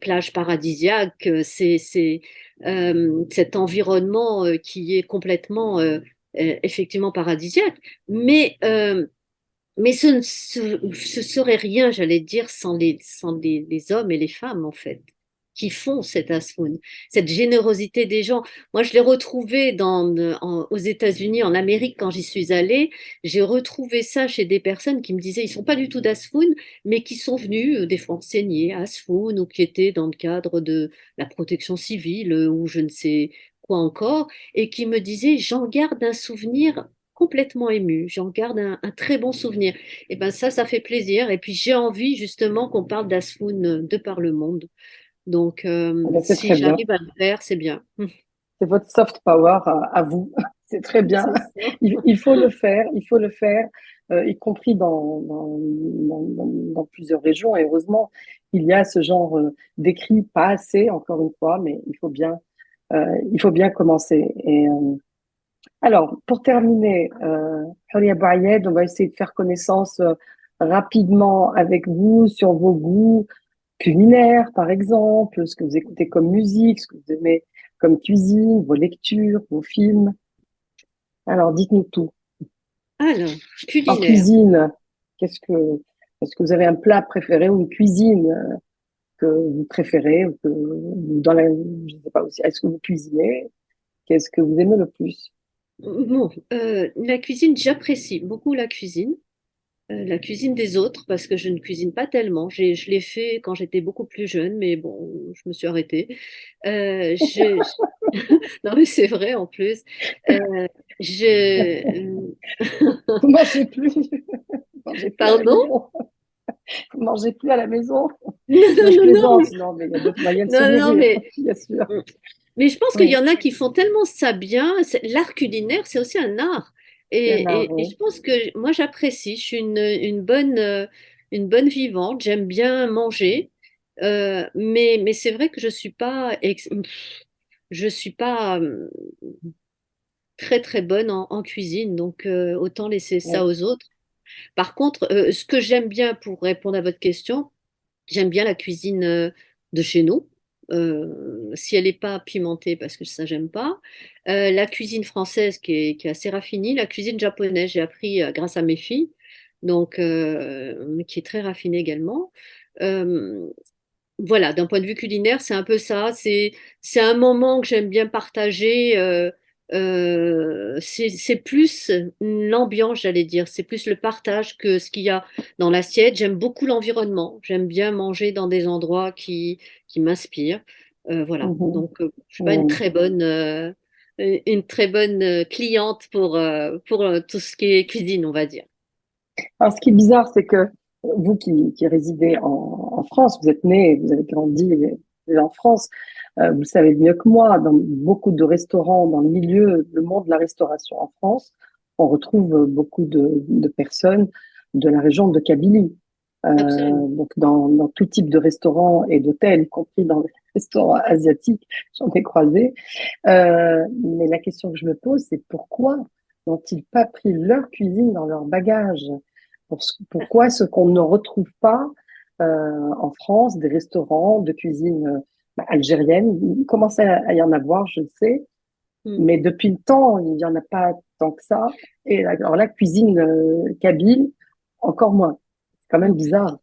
plages paradisiaques, cet environnement qui est complètement effectivement paradisiaque. Mais, euh, mais ce serait rien, j'allais dire, sans les hommes et les femmes, en fait, qui font cet asphone, cette générosité des gens. Moi, je l'ai retrouvé aux États-Unis, en Amérique, quand j'y suis allée. J'ai retrouvé ça chez des personnes qui me disaient, ils sont pas du tout d'Asfoun, mais qui sont venus des fois enseigner à Asfoun ou qui étaient dans le cadre de la protection civile ou je ne sais quoi encore, et qui me disaient, j'en garde un souvenir complètement émue. J'en garde un très bon souvenir. Et ben ça fait plaisir. Et puis j'ai envie justement qu'on parle d'Asfoun de par le monde. Donc Eh ben, c'est si très bien. j'arrive à le faire, c'est bien. C'est votre soft power à vous. C'est très bien. C'est ça. Il faut le faire, il faut le faire, y compris dans plusieurs régions. Et heureusement, il y a ce genre d'écrit, pas assez, encore une fois, mais il faut bien commencer. Alors, pour terminer, Horia Baïed, on va essayer de faire connaissance rapidement avec vous sur vos goûts culinaires, par exemple, ce que vous écoutez comme musique, ce que vous aimez comme cuisine, vos lectures, vos films. Alors, dites-nous tout. Alors, En culinaire. cuisine, qu'est-ce que, est-ce que vous avez un plat préféré ou une cuisine que vous préférez ou que dans la, je sais pas aussi, est-ce que vous cuisinez? Qu'est-ce que vous aimez le plus? Bon, la cuisine, j'apprécie beaucoup la cuisine des autres, parce que je ne cuisine pas tellement. Je l'ai fait quand j'étais beaucoup plus jeune, mais bon, je me suis arrêtée. Euh, je, Non, mais c'est vrai en plus. Euh, je... Vous mangez plus, vous mangez plus à la Pardon? maison. Vous mangez plus à la maison. Non, Non, non, je non, non, plaisante, non, mais il y a d'autres moyens de se non, non, nourrir, bien sûr. mais je pense qu'il y Oui, en a qui font tellement ça bien. L'art culinaire, c'est aussi un art. c'est un art, Et oui. je pense que moi, j'apprécie. Je suis une bonne vivante. J'aime bien manger. Mais c'est vrai que je suis pas très, très bonne en cuisine. Donc, autant laisser ça Oui. aux autres. Par contre, ce que j'aime bien pour répondre à votre question, j'aime bien la cuisine de chez nous. Si elle n'est pas pimentée, parce que ça, j'aime pas. La cuisine française qui est assez raffinée. La cuisine japonaise, j'ai appris grâce à mes filles, donc qui est très raffinée également. Euh, voilà, d'un point de vue culinaire, c'est un peu ça. C'est un moment que j'aime bien partager. C'est plus l'ambiance, j'allais dire. C'est plus le partage que ce qu'il y a dans l'assiette. J'aime beaucoup l'environnement. J'aime bien manger dans des endroits qui m'inspirent. Voilà. Mhm. Donc, je suis pas Oui. une très bonne cliente pour tout ce qui est cuisine, on va dire. Alors, ce qui est bizarre, c'est que vous qui résidez en France, vous êtes né, vous avez grandi en France, vous le savez mieux que moi, dans beaucoup de restaurants, dans le monde de la restauration en France, on retrouve beaucoup de personnes de la région de Kabylie. Absolument. Donc, dans tout type de restaurants et d'hôtels, y compris dans les restaurants asiatiques, j'en ai croisé. Mais la question que je me pose, c'est pourquoi n'ont-ils pas pris leur cuisine dans leur bagage? Pourquoi est-ce qu'on ne retrouve pas en France des restaurants de cuisine algérienne? Il commence à y en avoir, je le sais, Mm. mais depuis le temps, il n'y en a pas tant que ça. Et alors la cuisine kabyle, encore moins. C'est quand même bizarre.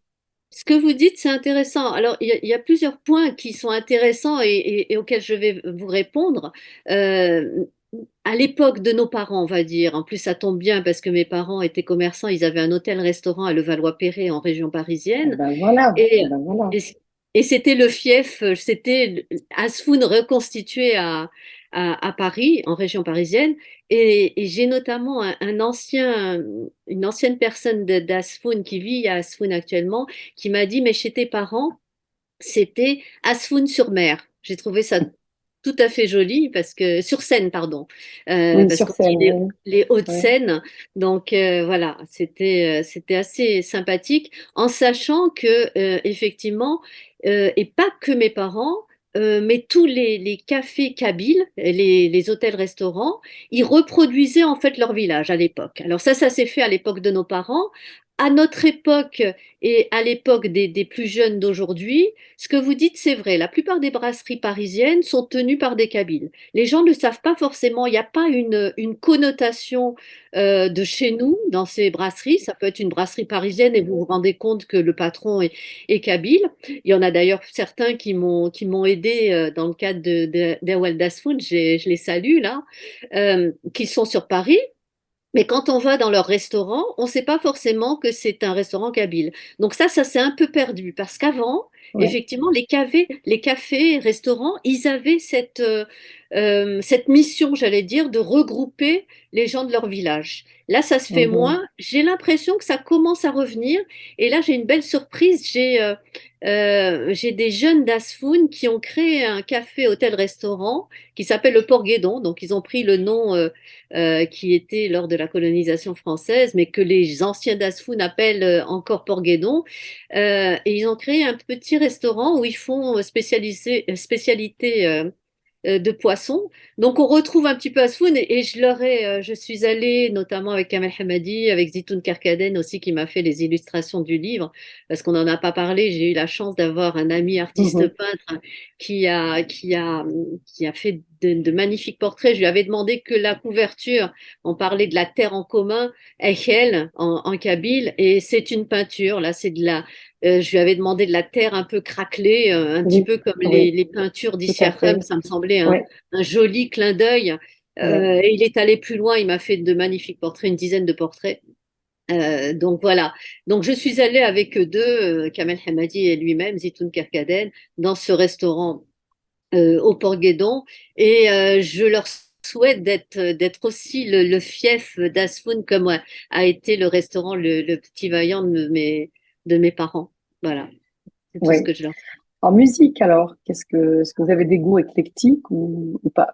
Ce que vous dites, c'est intéressant. Alors, il y a plusieurs points qui sont intéressants et auxquels je vais vous répondre. Euh, à l'époque de nos parents, on va dire, en plus ça tombe bien parce que mes parents étaient commerçants, ils avaient un hôtel-restaurant à Levallois-Perret en région Eh parisienne. ben voilà, Et, eh ben voilà. et, et c'était le fief, c'était Asfoun reconstitué à Paris, en région parisienne. Et j'ai notamment une ancienne personne d'Asfoun qui vit à Asfoun actuellement, qui m'a dit, mais chez tes parents, c'était Asfoun-sur-Mer. J'ai trouvé ça tout à fait joli parce que sur Seine, pardon, Oui, parce sur qu'on dit scène, oui. les Oui. Hauts-de-Seine. Donc voilà, c'était assez sympathique, en sachant que effectivement, et pas que mes parents. Mais tous les cafés kabyles, les hôtels-restaurants, ils reproduisaient en fait leur village à l'époque. Alors ça s'est fait à l'époque de nos parents. À notre époque et à l'époque des plus jeunes d'aujourd'hui, ce que vous dites, c'est vrai. La plupart des brasseries parisiennes sont tenues par des Kabyles. Les gens ne le savent pas forcément. Il n'y a pas une connotation de chez nous dans ces brasseries. Ça peut être une brasserie parisienne et vous vous rendez compte que le patron est Kabyle. Il y en a d'ailleurs certains qui m'ont aidé dans le cadre d'Ewel Food. Je les salue là, qui sont sur Paris. Mais quand on va dans leur restaurant, on ne sait pas forcément que c'est un restaurant kabyle. Donc ça s'est un peu perdu parce qu'avant, Ouais. effectivement, les cafés, restaurants, ils avaient cette mission, j'allais dire, de regrouper les gens de leur village. Là, ça se fait Mhm. moins. J'ai l'impression que ça commence à revenir. Et là, j'ai une belle surprise. J'ai des jeunes d'Asfoun qui ont créé un café, hôtel-restaurant qui s'appelle le Port-Guédon. Donc, ils ont pris le nom qui était lors de la colonisation française, mais que les anciens d'Asfoun appellent encore Port-Guédon. Et ils ont créé un petit restaurant où ils font spécialité de poissons. Donc on retrouve un petit peu Asfoun et je suis allée notamment avec Kamel Hamadi, avec Zitoun Kerkaden aussi qui m'a fait les illustrations du livre parce qu'on n'en a pas parlé. J'ai eu la chance d'avoir un ami artiste Mhm. peintre qui a, qui a, qui a fait de magnifiques portraits. Je lui avais demandé que la couverture, on parlait de la terre en commun, Echel en kabyle, et c'est une peinture. Là, c'est je lui avais demandé de la terre un peu craquelée, un petit Oui, peu comme oui, les peintures tout à d'Issiachem. fait. Ça me semblait Oui, un joli clin d'œil. oui. Et il est allé plus loin, il m'a fait de magnifiques portraits, une dizaine de portraits. Donc voilà. Donc je suis allée avec eux deux, Kamel Hamadi et lui-même, Zitoun Kerkaden, dans ce restaurant au Port-Guédon. Et je leur souhaite d'être aussi le fief d'Asfoun comme a été le restaurant Le Petit Vaillant de mes parents. Voilà, c'est tout Oui. ce que je leur. En musique, alors, est-ce que vous avez des goûts éclectiques ou pas?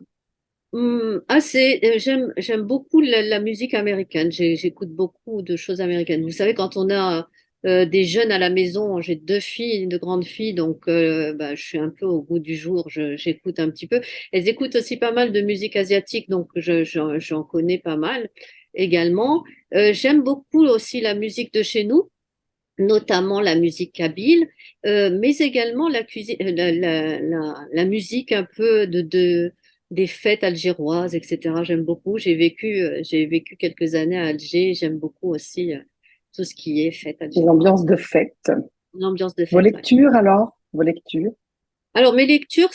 J'aime beaucoup la musique américaine. J'écoute beaucoup de choses américaines. Vous savez, quand on a des jeunes à la maison, j'ai deux filles, de grandes filles, donc bah, je suis un peu au goût du jour. J'écoute un petit peu. Elles écoutent aussi pas mal de musique asiatique, donc j'en connais pas mal également. J'aime beaucoup aussi la musique de chez nous, notamment la musique kabyle, mais également la cuisine, la musique un peu des fêtes algéroises, etc. J'aime beaucoup. J'ai vécu quelques années à Alger. J'aime beaucoup aussi tout ce qui est fête Les algéroise, ambiances de fête. l'ambiance de Vos fête. Ouais. lectures, alors? Vos lectures? Alors, mes lectures,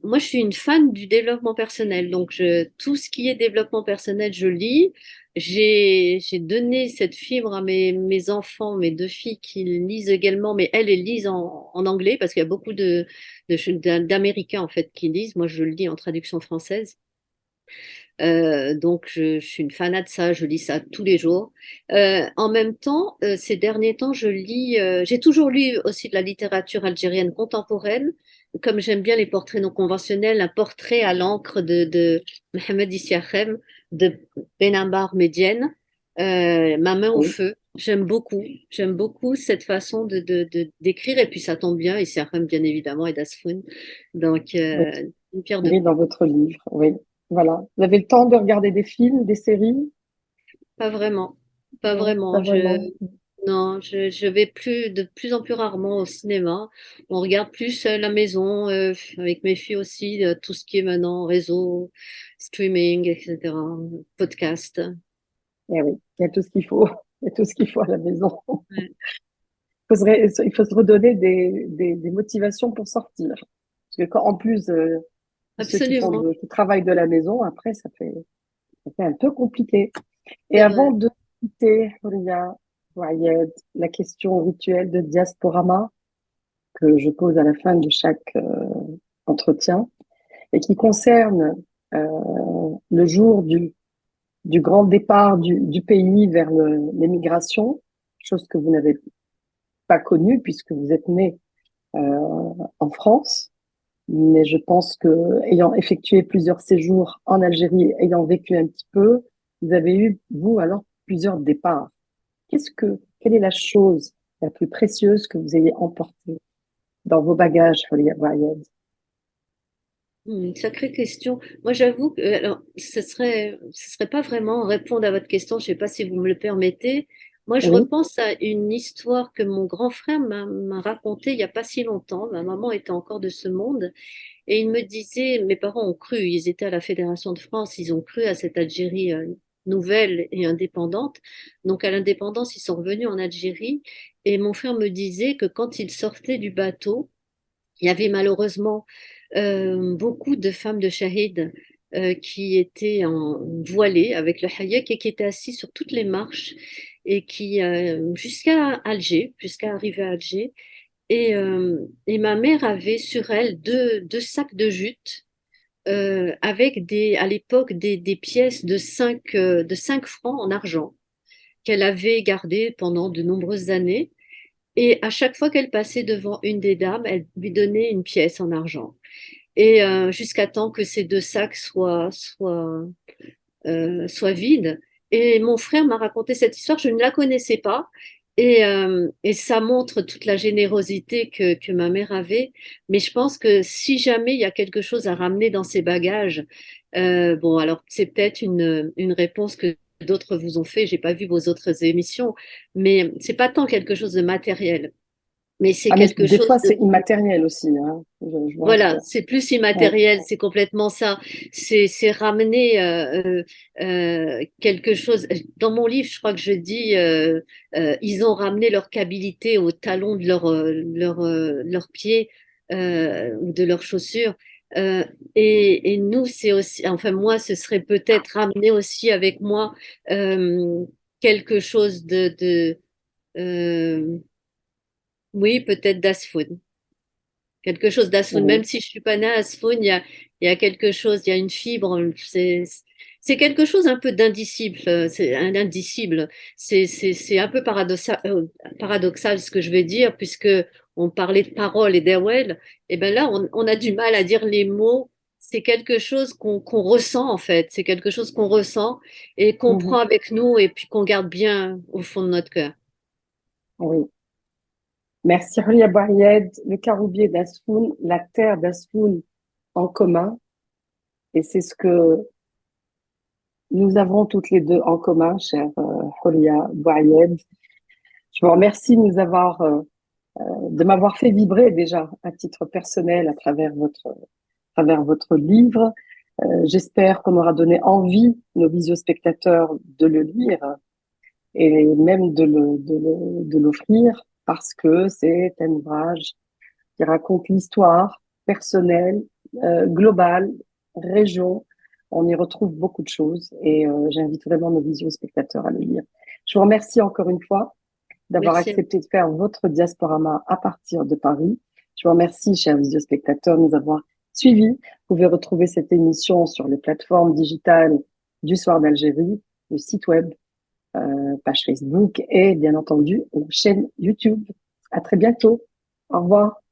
moi, je suis une fan du développement personnel. Donc, tout ce qui est développement personnel, je lis. J'ai donné cette fibre à mes enfants, mes deux filles qui lisent également, mais elles lisent en anglais parce qu'il y a beaucoup d'Américains, en fait, qui lisent. Moi, je le lis en traduction française. Donc, je suis une fanat de ça, je lis ça tous les jours. En même temps, ces derniers temps, j'ai toujours lu aussi de la littérature algérienne contemporaine. Comme j'aime bien les portraits non conventionnels, un portrait à l'encre de Mohamed Issiachem, de Benambar Médienne, Ma main au Oui. feu. J'aime beaucoup cette façon d'écrire, et puis ça tombe bien, Issiachem, bien évidemment, et Dasfoun. Donc, Oui, une pierre deux oui, dans coups. votre livre. Oui. Voilà. Vous avez le temps de regarder des films, des séries? Pas vraiment. Pas Non, vraiment. pas vraiment. Non, je vais de plus en plus rarement au cinéma. On regarde plus la maison, avec mes filles aussi, tout ce qui est maintenant réseau, streaming, etc., podcast. Eh oui, il y a tout ce qu'il faut. Il y a tout ce qu'il faut à la maison. Ouais, Il faut se redonner des motivations pour sortir. Parce que quand, en plus, ceux absolument, qui travaillent de la maison, après, ça fait un peu compliqué. Et c'est vrai. avant de quitter, Ria, Wayed, la question rituelle de Diasporama que je pose à la fin de chaque entretien et qui concerne le jour du grand départ du pays vers l'émigration, chose que vous n'avez pas connue puisque vous êtes né en France. Mais je pense que, ayant effectué plusieurs séjours en Algérie, ayant vécu un petit peu, vous avez eu, vous, alors, plusieurs départs. Quelle est la chose la plus précieuse que vous ayez emportée dans vos bagages, Folia Wayed? Sacrée question. Moi, j'avoue que, alors, ce serait pas vraiment répondre à votre question. Je sais pas si vous me le permettez. Moi, je Oui, repense à une histoire que mon grand frère m'a racontée il y a pas si longtemps. Ma maman était encore de ce monde. Et il me disait, mes parents ont cru, ils étaient à la Fédération de France, ils ont cru à cette Algérie nouvelle et indépendante. Donc à l'indépendance, ils sont revenus en Algérie. Et mon frère me disait que quand ils sortaient du bateau, il y avait malheureusement beaucoup de femmes de shahid qui étaient en voilées avec le hayek et qui étaient assis sur toutes les marches et qui jusqu'à Alger, jusqu'à arriver à Alger. Et ma mère avait sur elle deux sacs de jute avec à l'époque des pièces de 5 francs en argent qu'elle avait gardées pendant de nombreuses années. Et à chaque fois qu'elle passait devant une des dames, elle lui donnait une pièce en argent. Et jusqu'à temps que ces deux sacs soient vides. Et mon frère m'a raconté cette histoire, je ne la connaissais pas. Et ça montre toute la générosité que ma mère avait. Mais je pense que si jamais il y a quelque chose à ramener dans ses bagages, bon, alors c'est peut-être une réponse que d'autres vous ont fait. J'ai pas vu vos autres émissions, mais c'est pas tant quelque chose de matériel, mais c'est ah, mais quelque des chose fois, de c'est immatériel aussi, hein. Je vois voilà, que, c'est plus ouais. immatériel, c'est complètement ça. C'est ramener quelque chose. Dans mon livre, je crois que je dis, ils ont ramené leur câbilité au talon de leurs pieds ou de leurs chaussures. Euh, et nous, c'est aussi, enfin moi, ce serait peut-être ramener aussi avec moi quelque chose euh, oui, peut-être d'Asfoun quelque chose d'Asfoun. Oui. Même si je suis pas née à Asfoun, il y a quelque chose, il y a une fibre. C'est quelque chose un peu d'indicible. C'est un indicible. C'est un peu paradoxal ce que je vais dire, puisque on parlait de parole et d'Erwell. Et ben là, on a du mal à dire les mots. C'est quelque chose qu'on ressent en fait. C'est quelque chose qu'on ressent et qu'on prend Mhm. avec nous et puis qu'on garde bien au fond de notre cœur. Oui. Merci, Ria Baried, le caroubier d'Asfoun, la terre d'Asfoun en commun. Et c'est ce que nous avons toutes les deux en commun, chère Ria Baried. Je vous remercie de de m'avoir fait vibrer déjà à titre personnel à travers votre livre. J'espère qu'on aura donné envie nos visio-spectateurs de le lire et même de l'offrir parce que c'est un ouvrage qui raconte l'histoire personnelle, globale, région. On y retrouve beaucoup de choses et j'invite vraiment nos visio-spectateurs à le lire. Je vous remercie encore une fois d'avoir Merci. accepté de faire votre diasporama à partir de Paris. Je vous remercie, chers visio-spectateurs, de nous avoir suivis. Vous pouvez retrouver cette émission sur les plateformes digitales du Soir d'Algérie, le site web, page Facebook et bien entendu la chaîne YouTube. À très bientôt. Au revoir.